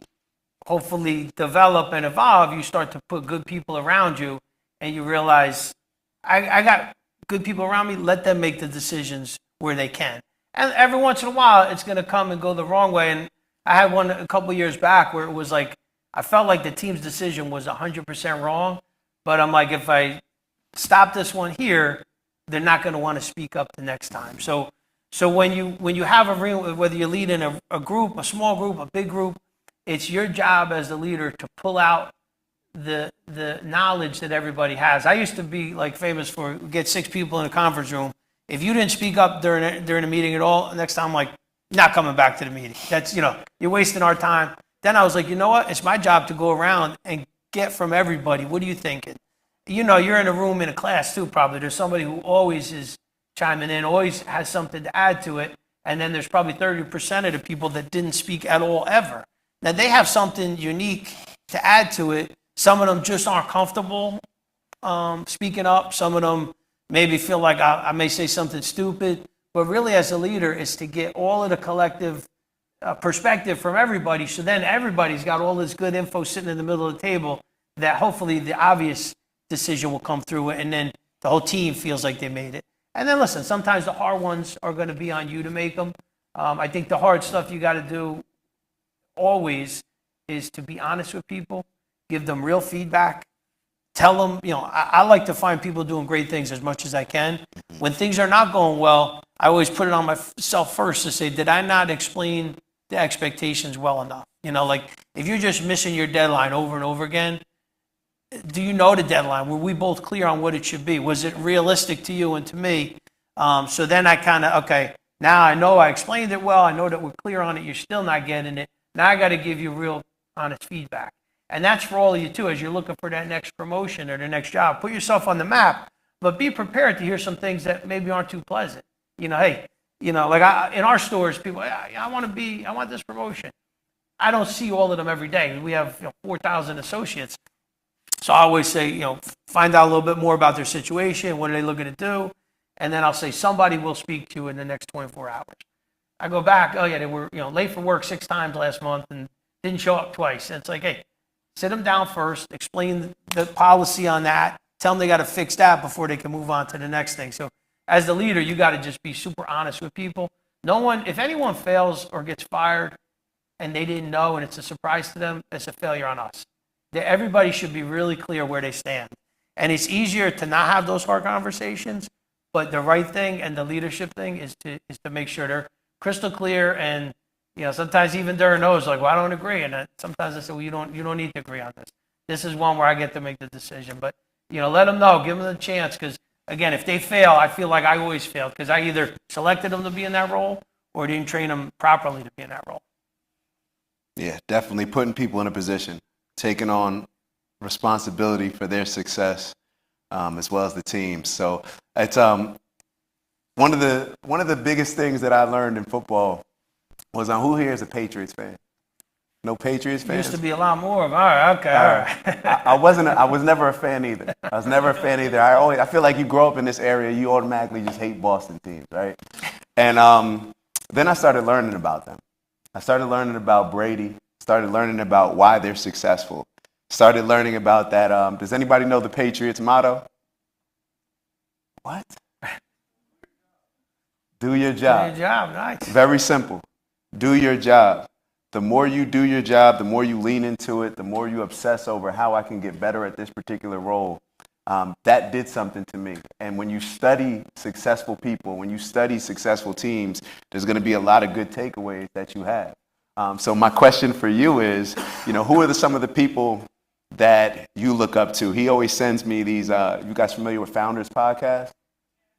hopefully develop and evolve, you start to put good people around you, and you realize I got good people around me. Let them make the decisions where they can. And every once in a while, it's going to come and go the wrong way. And I had one a couple years back where it was like I felt like the team's decision was 100% wrong, but I'm like, if I stop this one here, they're not going to want to speak up the next time. So when you have a real, whether you're leading a group, a small group, a big group, it's your job as the leader to pull out the knowledge that everybody has. I used to be like famous for get 6 people in a conference room. If you didn't speak up during a meeting at all, next time I'm like, not coming back to the meeting. That's, you're wasting our time. Then I was like, you know what? It's my job to go around and get from everybody. What are you thinking? You're in a room in a class too, probably. There's somebody who always is chiming in, always has something to add to it. And then there's probably 30% of the people that didn't speak at all ever. Now, they have something unique to add to it. Some of them just aren't comfortable speaking up. Some of them maybe feel like I may say something stupid. But really, as a leader, is to get all of the collective perspective from everybody. So then everybody's got all this good info sitting in the middle of the table that hopefully the obvious decision will come through it. And then the whole team feels like they made it. And then listen, sometimes the hard ones are going to be on you to make them. I think the hard stuff you got to do always is to be honest with people, give them real feedback, tell them, I like to find people doing great things as much as I can. When things are not going well, I always put it on myself first to say, did I not explain the expectations well enough? Like if you're just missing your deadline over and over again, do you know the deadline? Were we both clear on what it should be? Was it realistic to you and to me? So then I kind of, okay, now I know I explained it well. I know that we're clear on it. You're still not getting it. Now I got to give you real honest feedback. And that's for all of you too, as you're looking for that next promotion or the next job. Put yourself on the map, but be prepared to hear some things that maybe aren't too pleasant. Hey, like in our stores, people, I want this promotion. I don't see all of them every day. We have 4,000 associates. So I always say, find out a little bit more about their situation. What are they looking to do? And then I'll say somebody will speak to you in the next 24 hours. I go back, oh yeah, they were late for work 6 times last month and didn't show up twice. And it's like, hey, sit them down first, explain the policy on that, tell them they got to fix that before they can move on to the next thing. So as the leader, you got to just be super honest with people. If anyone fails or gets fired and they didn't know and it's a surprise to them, it's a failure on us. Everybody should be really clear where they stand. And it's easier to not have those hard conversations, but the right thing and the leadership thing is to make sure they're crystal clear. And sometimes even Dorey knows, like, well, I don't agree. And sometimes I say, well, you don't need to agree on this. This is one where I get to make the decision. But let them know, give them the chance, because again, if they fail, I feel like I always failed because I either selected them to be in that role or didn't train them properly to be in that role. Yeah, definitely putting people in a position, taking on responsibility for their success, as well as the team. So it's one of the biggest things that I learned in football was who here is a Patriots fan? No Patriots fans? Used to be a lot more of, all right, okay, all right. I was never a fan either. I feel like you grow up in this area, you automatically just hate Boston teams, right? And then I started learning about them. I started learning about Brady, started learning about why they're successful, started learning about that. Does anybody know the Patriots motto? What? Do your job. Do your job, nice. Very simple. Do your job. The more you do your job, the more you lean into it, the more you obsess over how I can get better at this particular role. That did something to me. And when you study successful people, when you study successful teams, there's going to be a lot of good takeaways that you have. So my question for you is, who are some of the people that you look up to? He always sends me these, you guys familiar with Founders Podcast?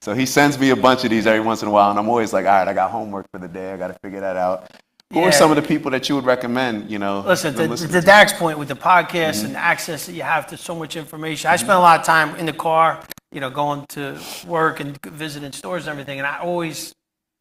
So he sends me a bunch of these every once in a while, and I'm always like, all right, I got homework for the day. I got to figure that out. Who are some of the people that you would recommend, Listen, to Dak's point with the podcast and the access that you have to so much information. I spend a lot of time in the car, going to work and visiting stores and everything. And I always,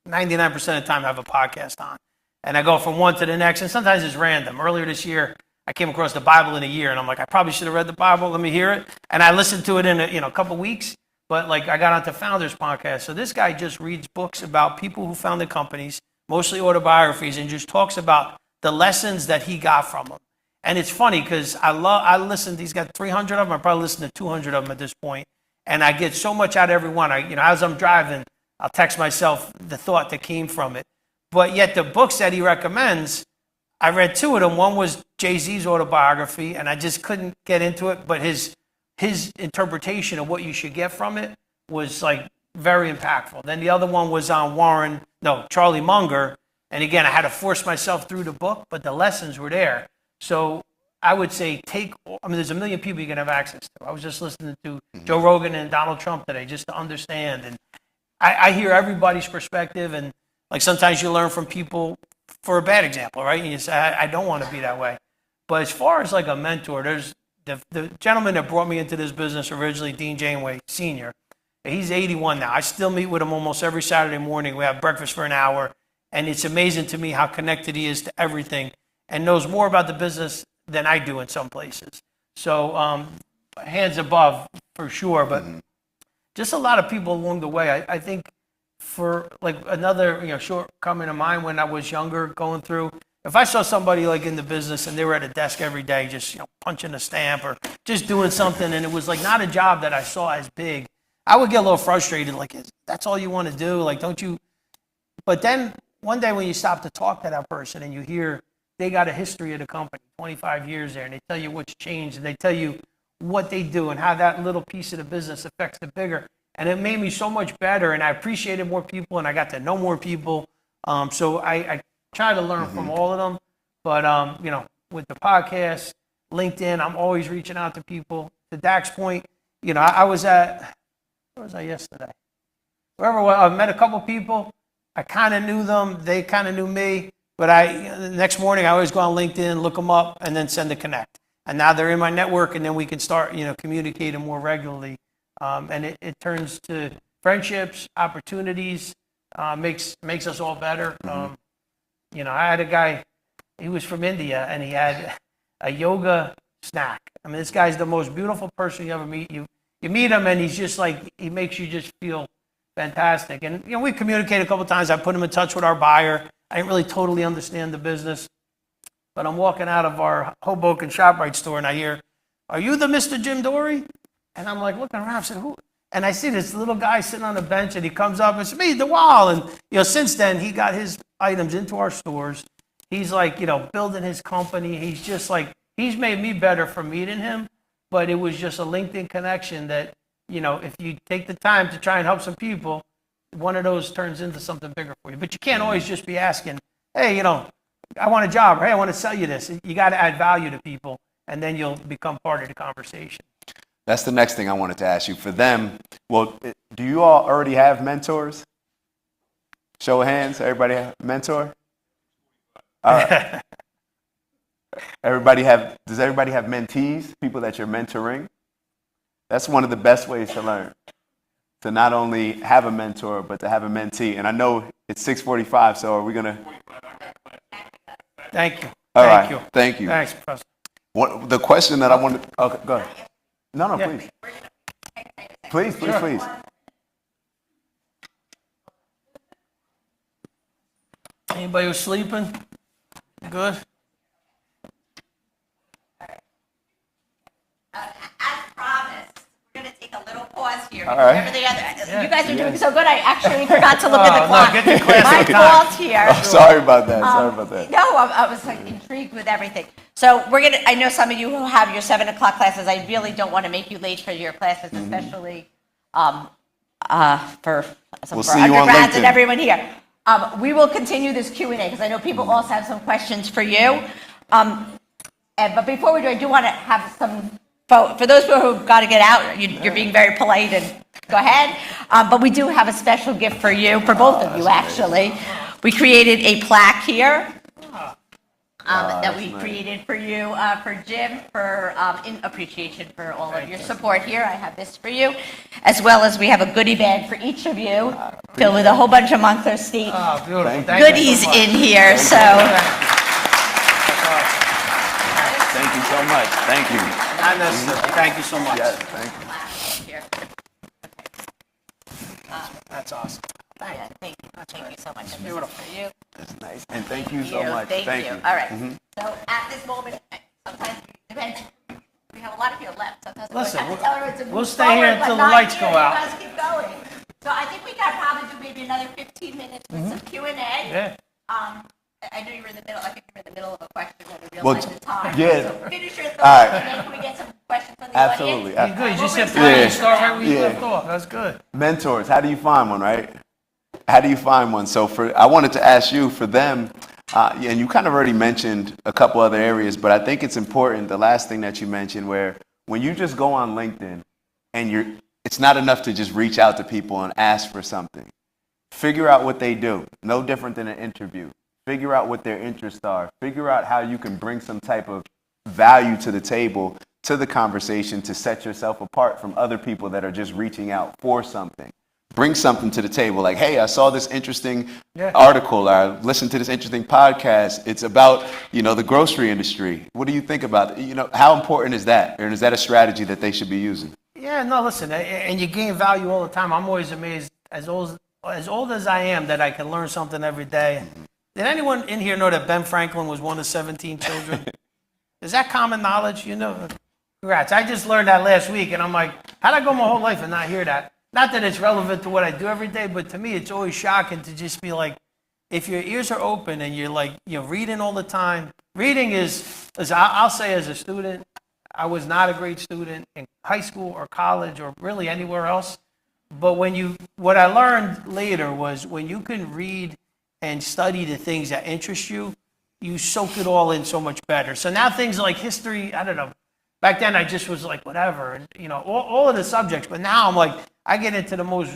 99% of the time, have a podcast on. And I go from one to the next. And sometimes it's random. Earlier this year, I came across the Bible in a year, and I'm like, I probably should have read the Bible. Let me hear it. And I listened to it in a couple weeks. But like I got onto Founders Podcast. So this guy just reads books about people who founded companies, mostly autobiographies, and just talks about the lessons that he got from them. And it's funny because I listened. He's got 300 of them. I probably listened to 200 of them at this point, and I get so much out of every one. As I'm driving, I'll text myself the thought that came from it. But yet the books that he recommends, I read 2 of them. One was Jay-Z's autobiography, and I just couldn't get into it. But his interpretation of what you should get from it was like very impactful. Then the other one was on Charlie Munger. And again, I had to force myself through the book, but the lessons were there. So I would say there's a million people you can have access to. I was just listening to Joe Rogan and Donald Trump today just to understand. And I hear everybody's perspective. And like sometimes you learn from people for a bad example, right? And you say, I don't want to be that way. But as far as like a mentor, there's the gentleman that brought me into this business originally, Dean Janeway Sr. He's 81 now. I still meet with him almost every Saturday morning. We have breakfast for an hour. And it's amazing to me how connected he is to everything and knows more about the business than I do in some places. So hands above for sure, but just a lot of people along the way. I think for like another shortcoming of mine when I was younger going through, if I saw somebody like in the business and they were at a desk every day just punching a stamp or just doing something and it was like not a job that I saw as big, I would get a little frustrated, like, that's all you want to do? Like, don't you? But then one day when you stop to talk to that person and you hear they got a history of the company, 25 years there, and they tell you what's changed, and they tell you what they do and how that little piece of the business affects the bigger. And it made me so much better, and I appreciated more people, and I got to know more people. So I try to learn from all of them. But, with the podcast, LinkedIn, I'm always reaching out to people. To Dak's point, I was at, where was I yesterday? Wherever I met a couple people. I kind of knew them. They kind of knew me. But the next morning, I always go on LinkedIn, look them up, and then send a connect. And now they're in my network, and then we can start, communicating more regularly. And it turns to friendships, opportunities, makes us all better. I had a guy, he was from India, and he had a yoga snack. I mean, this guy's the most beautiful person you ever meet. You meet him, and he's just like, he makes you just feel fantastic. And, we communicated a couple of times. I put him in touch with our buyer. I didn't really totally understand the business. But I'm walking out of our Hoboken ShopRite store, and I hear, "Are you the Mr. Jim Dorey?" And I'm like looking around, I said, "Who?" And I see this little guy sitting on a bench, and he comes up and says, "Me, DeWall." And, since then, he got his items into our stores. He's like, building his company. He's just like, he's made me better for meeting him. But it was just a LinkedIn connection that, if you take the time to try and help some people, one of those turns into something bigger for you. But you can't always just be asking, "Hey, I want a job," or "Hey, I want to sell you this." You got to add value to people, and then you'll become part of the conversation. That's the next thing I wanted to ask you. For them, do you all already have mentors? Show of hands, everybody have a mentor? All right. Does everybody have mentees, people that you're mentoring? That's one of the best ways to learn. To not only have a mentor, but to have a mentee. And I know it's 6:45, so are we going to? Thank you. All right. Thank you. Thanks, Professor. The question that I wanted, okay, go ahead. No, Yeah. please. Please. Anybody who's sleeping? Good. As promised, we're going to take a little pause here. All right. You guys are doing so good, I actually forgot to look at the clock. Get to class My on time. fault here. Oh, sorry about that. No, I was like intrigued with everything. So I know some of you who have your 7 o'clock classes, I really don't want to make you late for your classes, especially for We'll see you on undergrads and LinkedIn. everyone here. We will continue this Q&A because I know people also have some questions for you. But before we do, I do want to have some, for those people who've got to get out, you're being very polite and go ahead. But we do have a special gift for you, for both of you actually. We created a plaque here that we created for you, for Jim, in appreciation for all of your support here. I have this for you, as well as we have a goodie bag for each of you, filled with a whole bunch of Montclair State Beautiful. Thank you. goodies in here. So Thank so much. Thank you. Not necessary. Thank you so much. Yes, thank you. Here. That's awesome. Yeah, thank you. Thank you so much. And this is Beautiful. for you. That's nice. And thank you so much. Thank you. All right. So at this moment, sometimes it depends. We have a lot of people left. Sometimes Listen, I have to tell everyone to move we'll stay here forward, until but the not lights here. go out. You guys keep going. So I think we got probably do maybe another 15 minutes with some Q&A. Yeah. I know you were in the middle. I think you were in the middle of a question when we Well, realized the time. yeah. So finish your thoughts, All right. and then can we get some questions from the Absolutely. audience? Good. You just said Yeah. you start right where you Yeah. left off. That's good. Mentors, how do you find one, right? How do you find one? So I wanted to ask you, for them, and you kind of already mentioned a couple other areas, but I think it's important, the last thing that you mentioned, where when you just go on LinkedIn and it's not enough to just reach out to people and ask for something. Figure out what they do, no different than an interview. Figure out what their interests are. Figure out how you can bring some type of value to the table, to the conversation, to set yourself apart from other people that are just reaching out for something. Bring something to the table, like, hey, I saw this interesting article, I listened to this interesting podcast. It's about, the grocery industry. What do you think about it? How important is that? And is that a strategy that they should be using? Yeah, no, listen, and you gain value all the time. I'm always amazed, as old as I am, that I can learn something every day. Did anyone in here know that Ben Franklin was one of 17 children? Is that common knowledge? Congrats. I just learned that last week, and I'm like, how'd I go my whole life and not hear that? Not that it's relevant to what I do every day, but to me, it's always shocking to just be like, if your ears are open and you're like, reading all the time. Reading is I'll say as a student, I was not a great student in high school or college or really anywhere else. But what I learned later was when you can read and study the things that interest you, you soak it all in so much better. So now things like history, I don't know. Back then I just was like, whatever, and all of the subjects. But now I'm like, I get into the most,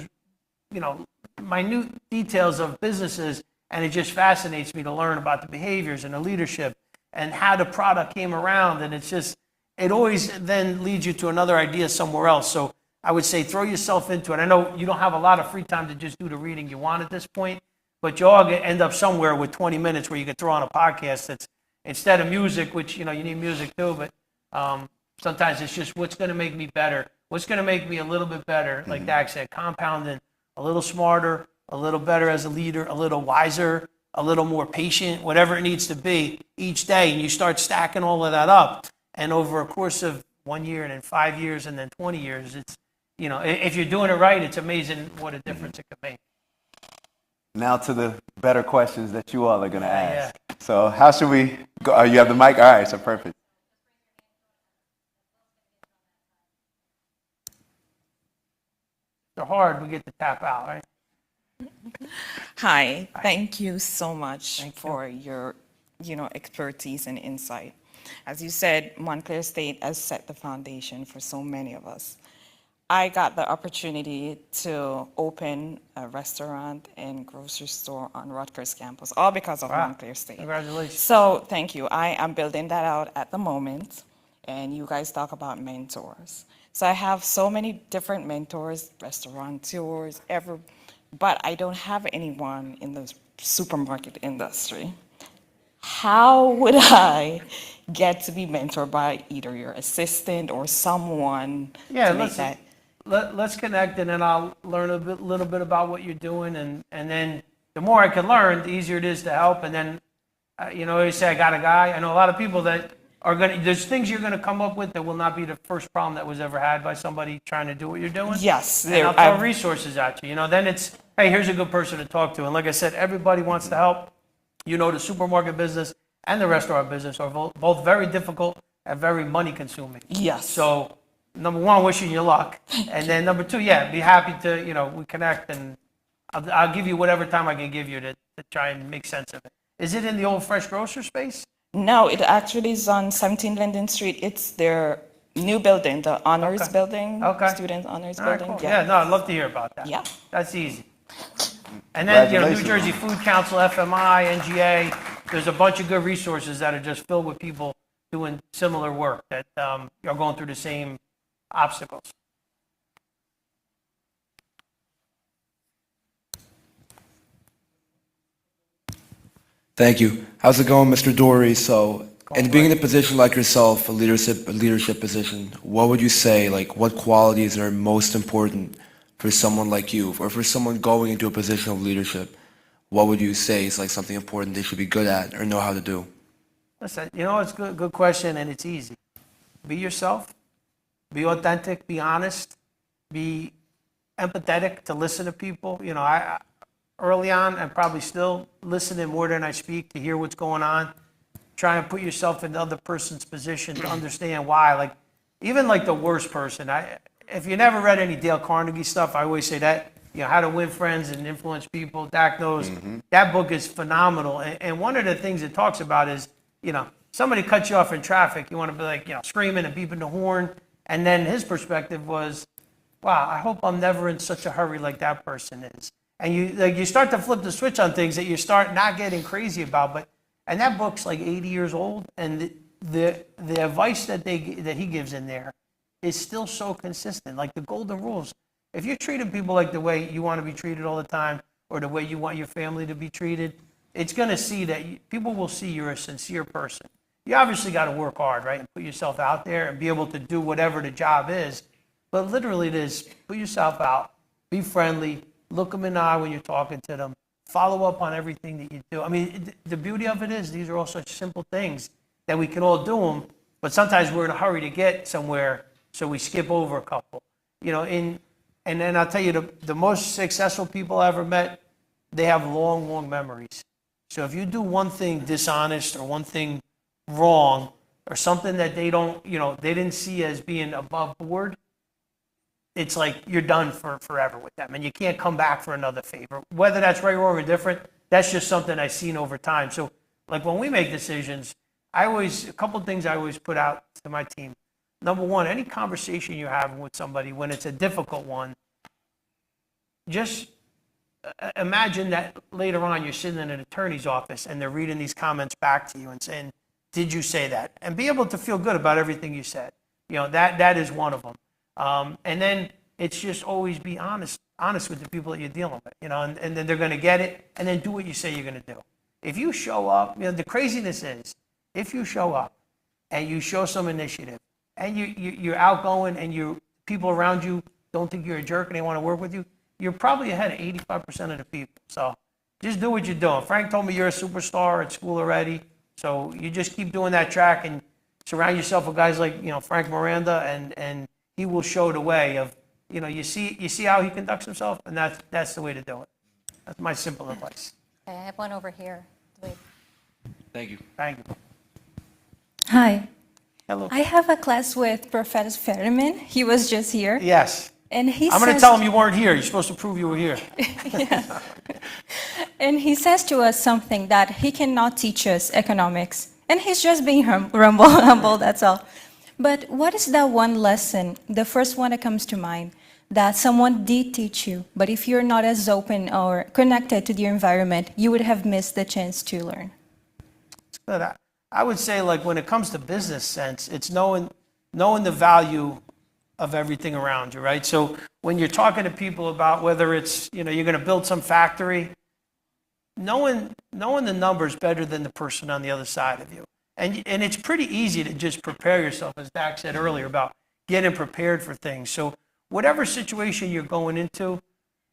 minute details of businesses, and it just fascinates me to learn about the behaviors and the leadership and how the product came around. And it always then leads you to another idea somewhere else. So I would say throw yourself into it. I know you don't have a lot of free time to just do the reading you want at this point, but you all end up somewhere with 20 minutes where you can throw on a podcast that's instead of music, which, you need music too, but sometimes it's just what's going to make me better. What's going to make me a little bit better, like Dak said, compounding, a little smarter, a little better as a leader, a little wiser, a little more patient, whatever it needs to be each day. And you start stacking all of that up. And over a course of 1 year and then 5 years and then 20 years, it's, if you're doing it right, it's amazing what a difference it could make. Now to the better questions that you all are going to ask. Yeah. So how should we go? Oh, you have the mic? All right, so perfect. They're hard, we get to tap out, right? Hi, thank you so much for your, expertise and insight. As you said, Montclair State has set the foundation for so many of us. I got the opportunity to open a restaurant and grocery store on Rutgers campus, all because of Montclair State. Congratulations. So thank you. I am building that out at the moment, and you guys talk about mentors. So I have so many different mentors, restaurateurs, but I don't have anyone in the supermarket industry. How would I get to be mentored by either your assistant or someone Yeah, to make that? let's connect, and then I'll learn a little bit about what you're doing, and then the more I can learn, the easier it is to help. And then, you say I got a guy. I know a lot of people that are there's things you're gonna come up with that will not be the first problem that was ever had by somebody trying to do what you're doing. Yes, And I'll throw resources at you. Then it's, hey, here's a good person to talk to. And like I said, everybody wants to help. The supermarket business and the restaurant business are both very difficult and very money consuming. Yes. So, number one, wishing you luck. And then number two, be happy to, we connect, and I'll give you whatever time I can give you to try and make sense of it. Is it in the old fresh grocer space? No, it actually is on 17 Linden Street. It's their new building, the honors building, student honors All right, building. cool. Yeah, no, I'd love to hear about that. Yeah. That's easy. And then, New Congratulations. Jersey Food Council, FMI, NGA, there's a bunch of good resources that are just filled with people doing similar work that are going through the same obstacles. Thank you. How's it going, Mr. Dorey? So going And being in a right. position like yourself, a leadership position, what would you say, like what qualities are most important for someone like you, or for someone going into a position of leadership? What would you say is like something important they should be good at or know how to do? Listen, it's a good question, and it's easy. Be yourself, be authentic, be honest, be empathetic to listen to people. I early on, I'm probably still listening more than I speak to hear what's going on. Try and put yourself in the other person's position to understand why. Like, even like the worst person. If you never read any Dale Carnegie stuff, I always say that, How to Win Friends and Influence People. Dak knows that book is phenomenal. And one of the things it talks about is, somebody cuts you off in traffic, you want to be like, screaming and beeping the horn. And then his perspective was, wow, I hope I'm never in such a hurry like that person is. And you start to flip the switch on things that you start not getting crazy about. And that book's like 80 years old, and the advice that he gives in there is still so consistent. Like the golden rules. If you're treating people like the way you want to be treated all the time, or the way you want your family to be treated, it's going to see that people will see you're a sincere person. You obviously got to work hard, right, and put yourself out there and be able to do whatever the job is. But literally, it is put yourself out, be friendly, look them in the eye when you're talking to them, follow up on everything that you do. I mean, the beauty of it is these are all such simple things that we can all do them, but sometimes we're in a hurry to get somewhere, so we skip over a couple. And then I'll tell you, the most successful people I ever met, they have long, long memories. So if you do one thing dishonest or one thing wrong or something that they didn't see as being above board, it's like you're done forever with them, and you can't come back for another favor. Whether that's right, wrong, or different, that's just something I've seen over time. So, like when we make decisions, a couple of things I always put out to my team. Number one, any conversation you're having with somebody, when it's a difficult one, just imagine that later on you're sitting in an attorney's office and they're reading these comments back to you and saying, "Did you say that?" And be able to feel good about everything you said. That is one of them. And then it's just always be honest with the people that you're dealing with, and then they're going to get it, and then do what you say you're going to do. If you show up, the craziness is, if you show up and you show some initiative and you're outgoing and people around you don't think you're a jerk and they want to work with you, you're probably ahead of 85% of the people. So just do what you're doing. Frank told me you're a superstar at school already, so you just keep doing that track and surround yourself with guys like, Frank Miranda, and he will show the way of, you see how he conducts himself, and that's the way to do it. That's my simple advice. Okay, I have one over here. Wait. Thank you. Thank you. Hi. Hello. I have a class with Professor Fetterman. He was just here. Yes. And he I'm going to says, tell him you weren't here. You're supposed to prove you were here. and he says to us something that he cannot teach us economics. And he's just being humble, that's all. But what is that one lesson, the first one that comes to mind, that someone did teach you, but if you're not as open or connected to the environment, you would have missed the chance to learn? But I would say, like, when it comes to business sense, it's knowing the value of everything around you, right? So when you're talking to people about whether it's, you're going to build some factory, knowing the numbers better than the person on the other side of you. And it's pretty easy to just prepare yourself, as Dak said earlier, about getting prepared for things. So whatever situation you're going into,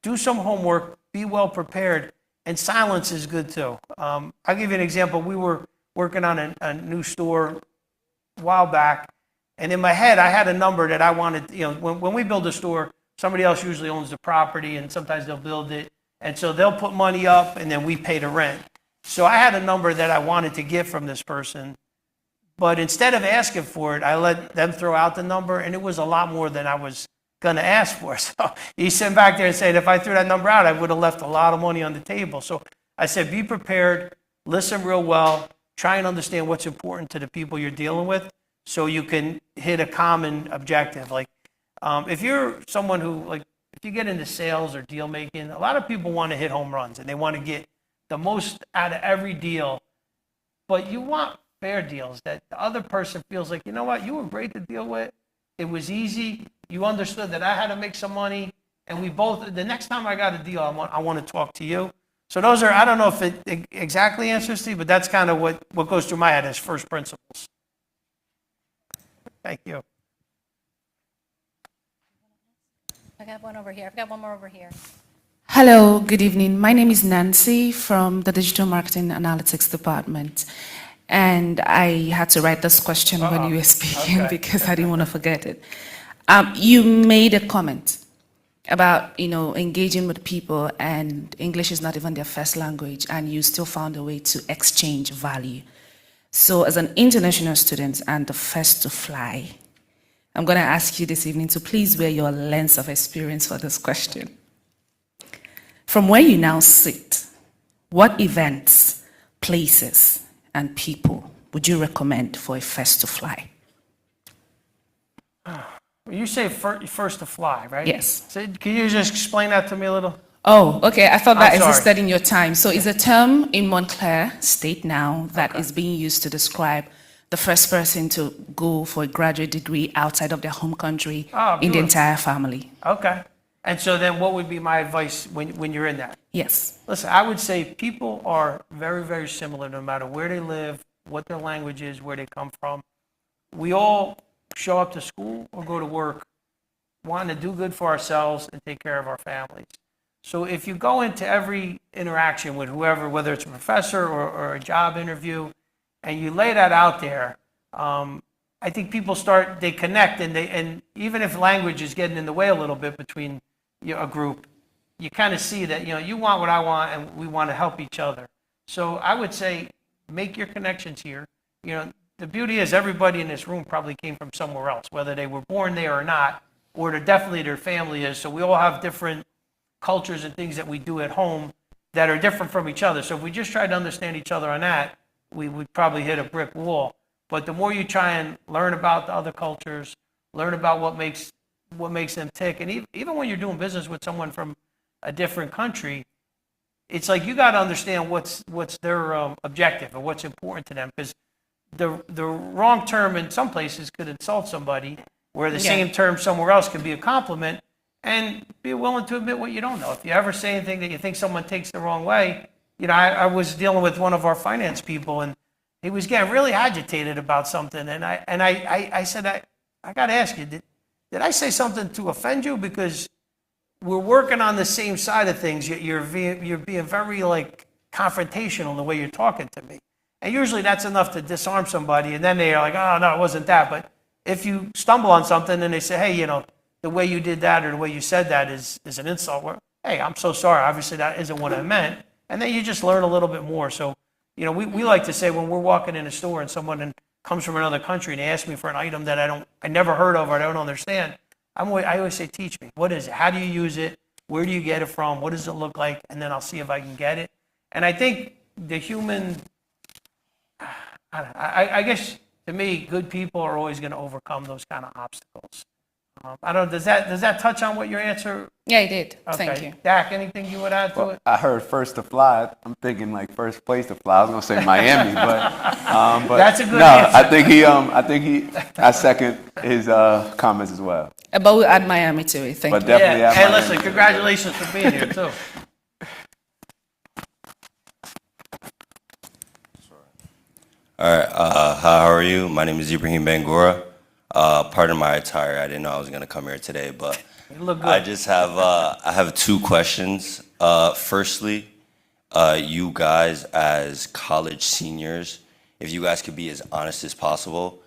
do some homework, be well prepared, and silence is good too. I'll give you an example. We were working on a new store a while back, and in my head, I had a number that I wanted. When we build a store, somebody else usually owns the property, and sometimes they'll build it, and so they'll put money up, and then we pay the rent. So I had a number that I wanted to get from this person, but instead of asking for it, I let them throw out the number, and it was a lot more than I was going to ask for. So he's sitting back there and saying, if I threw that number out, I would have left a lot of money on the table. So I said, be prepared, listen real well, try and understand what's important to the people you're dealing with so you can hit a common objective. Like if you're someone who, if you get into sales or deal making, a lot of people want to hit home runs and they want to get the most out of every deal, but you want fair deals that the other person feels like, you know what, you were great to deal with. It was easy. You understood that I had to make some money, and we both. The next time I got a deal, I want to talk to you. So those are, I don't know if it exactly answers to you, but that's kind of what goes through my head as first principles. Thank you. I got one over here. I've got one more over here. Hello, good evening. My name is Nancy from the Digital Marketing Analytics Department. And I had to write this question when you were speaking Okay. because I didn't want to forget it. You made a comment about, engaging with people and English is not even their first language and you still found a way to exchange value. So as an international student and the first to fly, I'm going to ask you this evening to please wear your lens of experience for this question. From where you now sit, what events, places, and people would you recommend for a first to fly? You say first to fly, right? Yes. So can you just explain that to me a little? Oh, okay. I thought that I'm sorry. existed in your time. So it's a term in Montclair State now that is being used to describe the first person to go for a graduate degree outside of their home country Oh, in the beautiful. entire family. Okay. And so then what would be my advice when you're in that? Yes. Listen, I would say people are very, very similar no matter where they live, what their language is, where they come from. We all show up to school or go to work wanting to do good for ourselves and take care of our families. So if you go into every interaction with whoever, whether it's a professor or a job interview, and you lay that out there, I think people they connect, and even if language is getting in the way a little bit between a group, you kind of see that, you want what I want and we want to help each other. So I would say make your connections here. The beauty is everybody in this room probably came from somewhere else, whether they were born there or not, or definitely their family is. So we all have different cultures and things that we do at home that are different from each other. So if we just tried to understand each other on that, we would probably hit a brick wall. But the more you try and learn about the other cultures, learn about what makes them tick, and even when you're doing business with someone from a different country, it's like you got to understand what's their objective and what's important to them, because the wrong term in some places could insult somebody, where the same term somewhere else could be a compliment, and be willing to admit what you don't know. If you ever say anything that you think someone takes the wrong way, I was dealing with one of our finance people, and he was getting really agitated about something, and I said, I got to ask you, did I say something to offend you? Because we're working on the same side of things. You're being very confrontational in the way you're talking to me. And usually that's enough to disarm somebody, and then they're like, oh, no, it wasn't that. But if you stumble on something and they say, hey, the way you did that or the way you said that is an insult. Well, hey, I'm so sorry. Obviously, that isn't what I meant. And then you just learn a little bit more. So, we like to say when we're walking in a store and someone comes from another country and they ask me for an item that I never heard of or I don't understand, I always say, teach me. What is it? How do you use it? Where do you get it from? What does it look like? And then I'll see if I can get it. And I think the human... I guess to me, good people are always going to overcome those kind of obstacles. I don't know. Does that touch on what your answer? Yeah, I did. Okay. Thank you. Dak, anything you would add to it? I heard first to fly. I'm thinking first place to fly. I was gonna say Miami, but That's a good no. answer. I think I second his comments as well. But we'll add Miami to it. Thank But you. definitely, Yeah. have Hey, Miami. listen, congratulations for being here too. All right. Hi, how are you? My name is Ibrahim Bangura. Pardon my attire. I didn't know I was going to come here today, but You look good. I just have I have two questions. Firstly, you guys as college seniors, if you guys could be as honest as possible,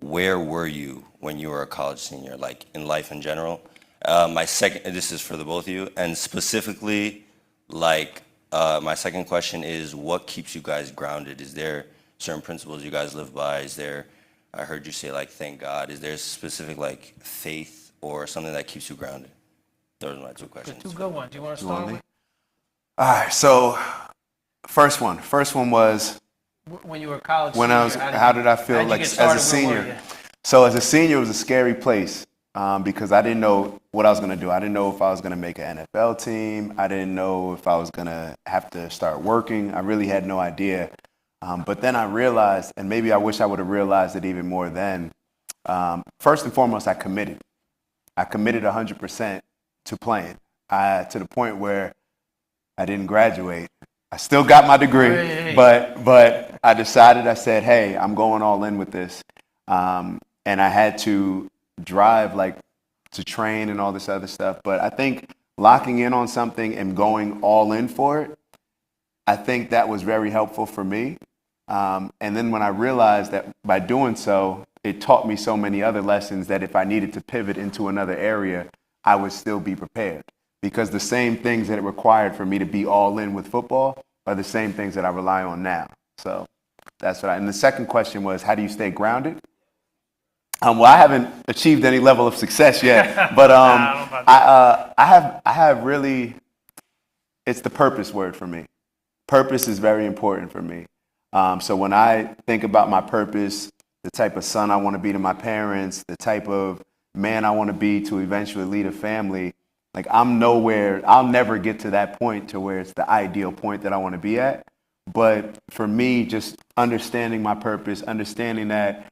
where were you when you were a college senior, like in life in general? My second, this is for the both of you, and specifically, my second question is, what keeps you guys grounded? Is there certain principles you guys live by? Is there, I heard you say thank God. Is there specific faith or something that keeps you grounded? Those are my two questions. Two good ones. You want to start with? All right. So, first one was When you were a college when senior, I was. How did I feel how'd you get as a started? Where were senior? you? So as a senior, it was a scary place because I didn't know what I was going to do. I didn't know if I was going to make an NFL team. I didn't know if I was going to have to start working. I really had no idea. But then I realized, and maybe I wish I would have realized it even more then, first and foremost, I committed. I committed 100% to playing to the point where I didn't graduate I still got my degree, Hey. but I decided, I said, hey, I'm going all in with this. And I had to drive like to train and all this other stuff. But I think locking in on something and going all in for it, I think that was very helpful for me. And then when I realized that by doing so, it taught me so many other lessons that if I needed to pivot into another area, I would still be prepared. Because the same things that it required for me to be all in with football are the same things that I rely on now. So that's what and the second question was, how do you stay grounded? Well, I haven't achieved any level of success yet, but I have really, it's the purpose word for me. Purpose is very important for me. So when I think about my purpose, the type of son I want to be to my parents, the type of man I want to be to eventually lead a family, like I'll never get to that point to where it's the ideal point that I want to be at. But for me, just understanding my purpose, understanding that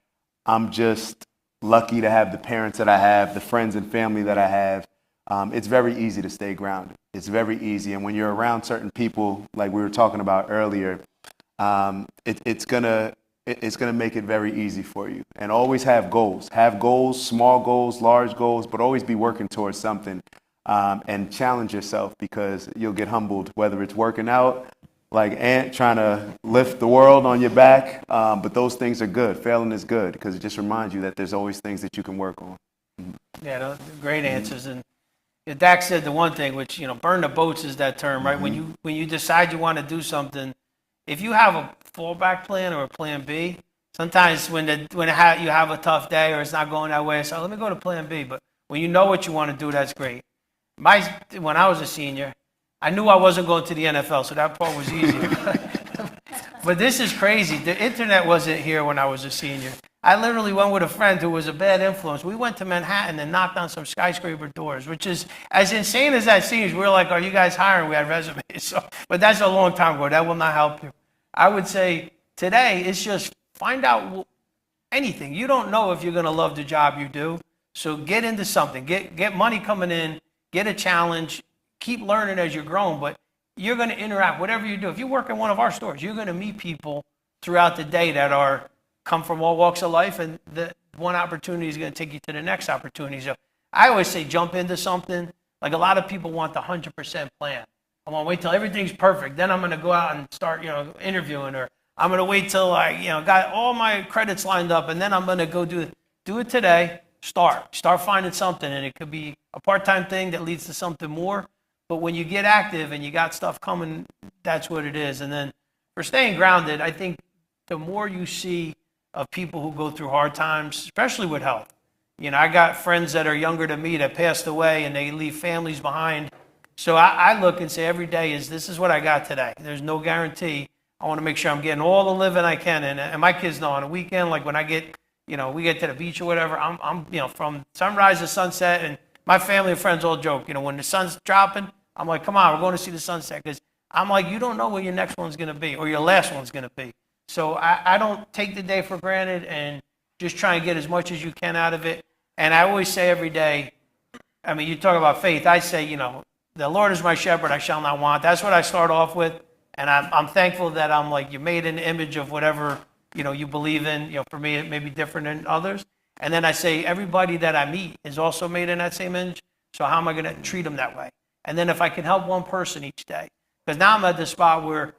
I'm just lucky to have the parents that I have, the friends and family that I have, it's very easy to stay grounded. It's very easy. And when you're around certain people, like we were talking about earlier, it's gonna make it very easy for you. And always have goals. Have goals, small goals, large goals, but always be working towards something. And challenge yourself, because you'll get humbled, whether it's working out, like Ant trying to lift the world on your back. But those things are good. Failing is good, because it just reminds you that there's always things that you can work on. Yeah, those are great answers. And Dak said the one thing, which, burn the boats is that term, right? When you decide you want to do something, if you have a fallback plan or a plan B, sometimes when you have a tough day or it's not going that way, so let me go to plan B. But when you know what you want to do, that's great. When I was a senior, I knew I wasn't going to the NFL, so that part was easy. But this is crazy. The internet wasn't here when I was a senior. I literally went with a friend who was a bad influence. We went to Manhattan and knocked on some skyscraper doors, which is as insane as that seems. We were like, are you guys hiring? We had resumes. But that's a long time ago. That will not help you. I would say today it's just find out anything. You don't know if you're going to love the job you do. So get into something. Get money coming in. Get a challenge. Keep learning as you're growing. But you're going to interact, whatever you do. If you work in one of our stores, you're going to meet people throughout the day that come from all walks of life, and the one opportunity is going to take you to the next opportunity. So I always say jump into something. Like a lot of people want the 100% plan. I'm going to wait till everything's perfect. Then I'm going to go out and start, interviewing, or I'm going to wait till I, got all my credits lined up, and then I'm going to go do it today. Start finding something, and it could be a part-time thing that leads to something more. But when you get active and you got stuff coming, that's what it is. And then for staying grounded, I think the more you see of people who go through hard times, especially with health. I got friends that are younger than me that passed away, and they leave families behind. So I look and say every day this is what I got today. There's no guarantee. I want to make sure I'm getting all the living I can. And my kids know on a weekend, like when I get, we get to the beach or whatever, I'm from sunrise to sunset, and my family and friends all joke, when the sun's dropping, I'm like, come on, we're going to see the sunset. Because I'm like, you don't know where your next one's going to be or your last one's going to be. So I don't take the day for granted and just try and get as much as you can out of it. And I always say every day, you talk about faith. I say, the Lord is my shepherd, I shall not want. That's what I start off with. And I'm thankful that I'm like, you're made in the image of whatever, you believe in. For me, it may be different than others. And then I say, everybody that I meet is also made in that same image. So how am I going to treat them that way? And then if I can help one person each day, because now I'm at the spot where,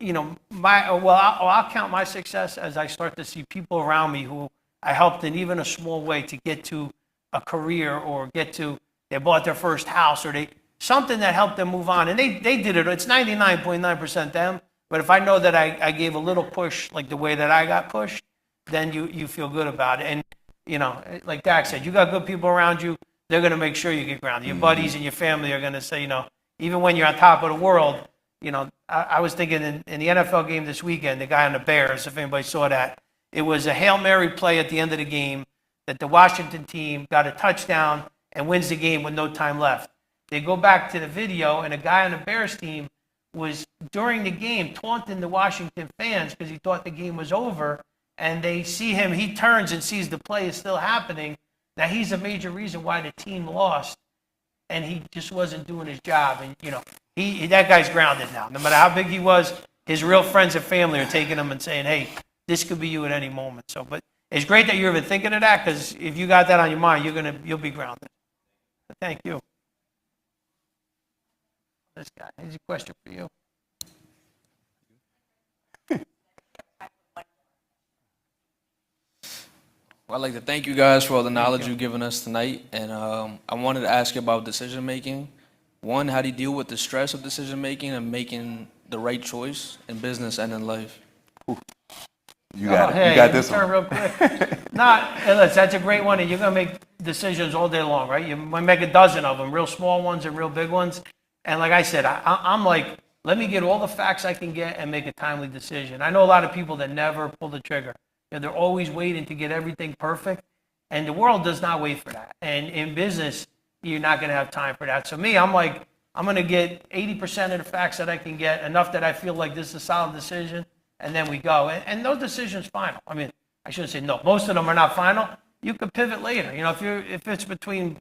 I'll count my success as I start to see people around me who I helped in even a small way to get to a career, or they bought their first house, or something that helped them move on. And they did it. It's 99.9% them. But if I know that I gave a little push, like the way that I got pushed, then you feel good about it. And, like Dak said, you got good people around you. They're going to make sure you get grounded. Your buddies and your family are going to say, even when you're on top of the world, I was thinking in the NFL game this weekend, the guy on the Bears, if anybody saw that, it was a Hail Mary play at the end of the game that the Washington team got a touchdown and wins the game with no time left. They go back to the video, and a guy on the Bears team was, during the game, taunting the Washington fans because he thought the game was over, and they see him, he turns and sees the play is still happening. Now, he's a major reason why the team lost, and he just wasn't doing his job. And, that guy's grounded now. No matter how big he was, his real friends and family are taking him and saying, hey, this could be you at any moment. So, but it's great that you're even thinking of that, because if you got that on your mind, you'll be grounded. But thank you. This guy, here's a question for you. Well, I'd like to thank you guys for all the knowledge you've given us tonight. And I wanted to ask you about decision making. One, how do you deal with the stress of decision making and making the right choice in business and in life? You got it. Hey, You got this turn one. real quick. Hey, listen, that's a great one, and you're going to make decisions all day long, right? You might make a dozen of them, real small ones and real big ones. And like I said, I'm like, let me get all the facts I can get and make a timely decision. I know a lot of people that never pull the trigger. You know, they're always waiting to get everything perfect, and the world does not wait for that. And in business, you're not going to have time for that. So me, I'm like, I'm going to get 80% of the facts that I can get, enough that I feel like this is a solid decision, and then we go. And no decision's final. I mean, I shouldn't say no. Most of them are not final. You could pivot later. You know, if it's between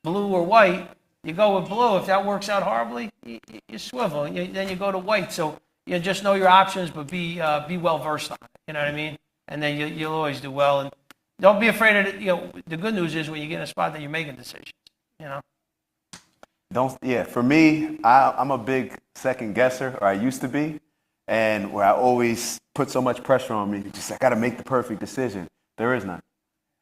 blue or white, you go with blue. If that works out horribly, you swivel, and then you go to white. So you just know your options, but be well versed on it. You know what I mean? And then you'll always do well. And don't be afraid of it. You know, the good news is when you get in a spot that you're making decisions. You know. For me, I'm a big second guesser, or I used to be, and where I always put so much pressure on me, just I got to make the perfect decision. There is none.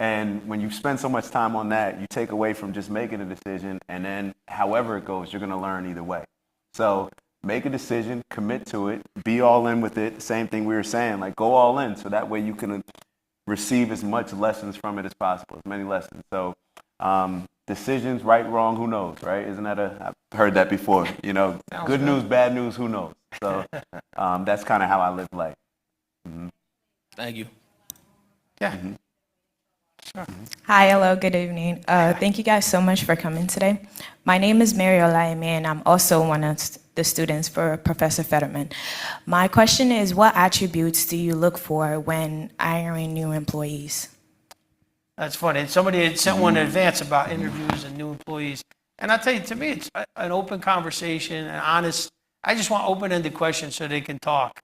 And when you spend so much time on that, you take away from just making a decision, and then however it goes, you're going to learn either way. So make a decision, commit to it, be all in with it. Same thing we were saying, like go all in, so that way you can receive as much lessons from it as possible, as many lessons. So decisions, right, wrong, who knows, right? Isn't that I've heard that before, you know, good news, bad news, who knows? So that's kind of how I live life. Mm-hmm. Thank you. Yeah. Mm-hmm. Sure. Hi, hello, good evening. Thank you guys so much for coming today. My name is Mary Olayemi, and I'm also one of the students for Professor Fetterman. My question is, what attributes do you look for when hiring new employees? That's funny. And somebody had sent one in advance about interviews and new employees. And I'll tell you, to me, it's an open conversation, an honest. I just want open-ended questions so they can talk.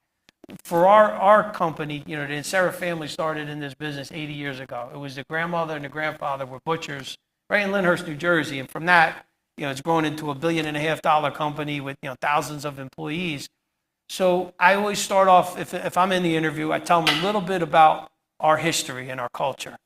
For our company, you know, the Insera family started in this business 80 years ago. It was the grandmother and the grandfather were butchers right in Lyndhurst, New Jersey. And from that, you know, it's grown into $1.5 billion company with, you know, thousands of employees. So I always start off, if I'm in the interview, I tell them a little bit about our history and our culture.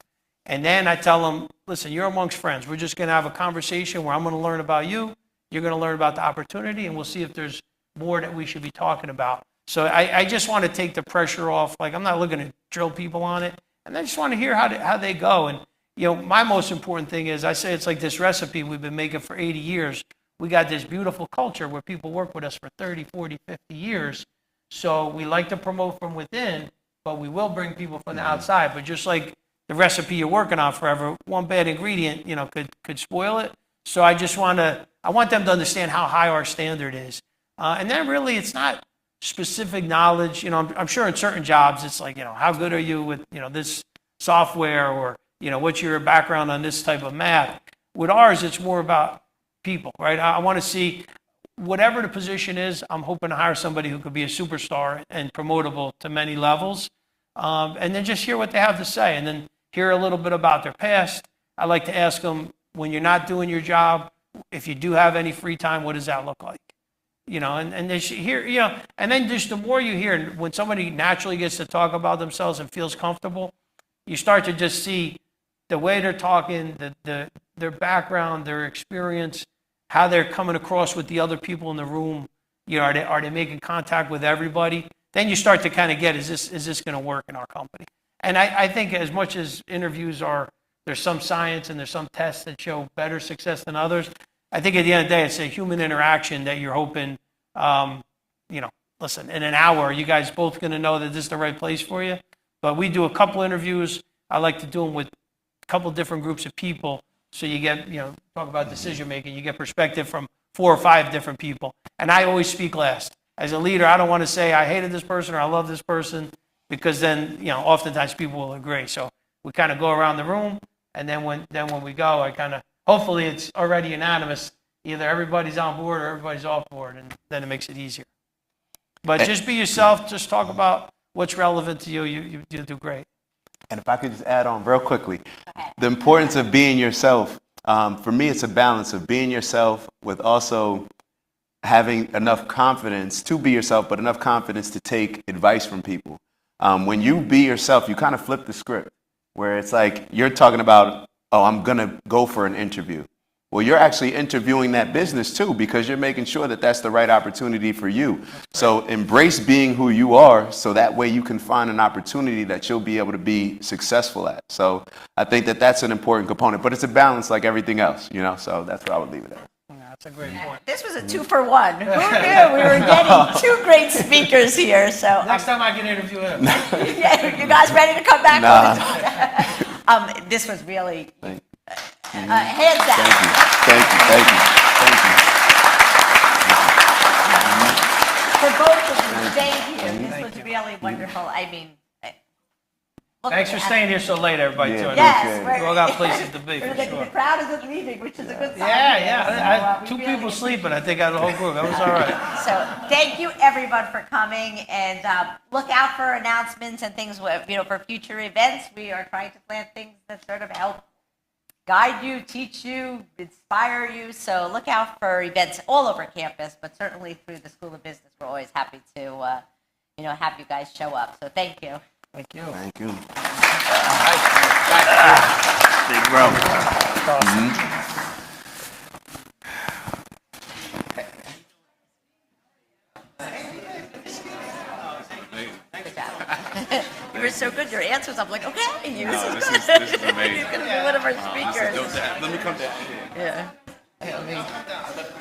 And then I tell them, listen, you're amongst friends. We're just going to have a conversation where I'm going to learn about you. You're going to learn about the opportunity, and we'll see if there's more that we should be talking about. So I just want to take the pressure off. Like, I'm not looking to drill people on it. And I just want to hear how they go. And, you know, my most important thing is, I say it's like this recipe we've been making for 80 years. We got this beautiful culture where people work with us for 30, 40, 50 years. So we like to promote from within, but we will bring people from the outside. But just like the recipe you're working on forever, one bad ingredient, you know, could spoil it. So I want them to understand how high our standard is. And then really it's not specific knowledge. You know, I'm sure in certain jobs it's like, you know, how good are you with, you know, this software, or, you know, what's your background on this type of math. With ours, it's more about people, right? I want to see whatever the position is, I'm hoping to hire somebody who could be a superstar and promotable to many levels. And then just hear what they have to say, and then hear a little bit about their past. I like to ask them, when you're not doing your job, if you do have any free time, what does that look like? You know, and they should hear, you know, and then just the more you hear, when somebody naturally gets to talk about themselves and feels comfortable, you start to just see the way they're talking, their background, their experience, how they're coming across with the other people in the room. You know, are they making contact with everybody? Then you start to kind of get, is this going to work in our company? And I think as much as interviews there's some science and there's some tests that show better success than others, I think at the end of the day, it's a human interaction that you're hoping, you know, listen, in an hour, you guys both going to know that this is the right place for you. But we do a couple interviews. I like to do them with a couple different groups of people. So you get, you know, talk about decision making, you get perspective from 4 or 5 different people. And I always speak last. As a leader, I don't want to say I hated this person or I love this person, because then, you know, oftentimes people will agree. So we kind of go around the room, and then when we go, I kind of, hopefully it's already unanimous, either everybody's on board or everybody's off board, and then it makes it easier. But just be yourself. Just talk about what's relevant to you. You do great. And if I could just add on real quickly, the importance of being yourself. For me, it's a balance of being yourself with also having enough confidence to be yourself, but enough confidence to take advice from people. When you be yourself, you kind of flip the script, where it's like you're talking about, oh, I'm going to go for an interview. Well, you're actually interviewing that business too, because you're making sure that that's the right opportunity for you. So embrace being who you are, so that way you can find an opportunity that you'll be able to be successful at. So I think that that's an important component, but it's a balance like everything else, so that's what I would leave it at. That's a great point. This was a 2-for-1. Who knew we were getting 2 great speakers here? So Next time I can interview him. yeah, you guys ready to come back? This was really hands down. Thank you. For both of you, thank you. This was really wonderful. I mean, look Thanks for at- staying here so late, everybody. Yeah. Too. Yes, We all got places to be, for the sure. crowd isn't leaving, which is a good sign. Yeah. So, Two we really- people sleeping, I think, out of the whole group. That was all right. So thank you, everyone, for coming, and look out for announcements and things. For future events, we are trying to plan things that sort of help guide you, teach you, inspire you. So look out for events all over campus, but certainly through the School of Business. We're always happy to, have you guys show up. So thank you. Thank you. Thank you. Big bro. You were so good. Your answers, I'm like, okay, this is this good. is amazing. He's going to be one of our speakers. Let me come down here. Yeah.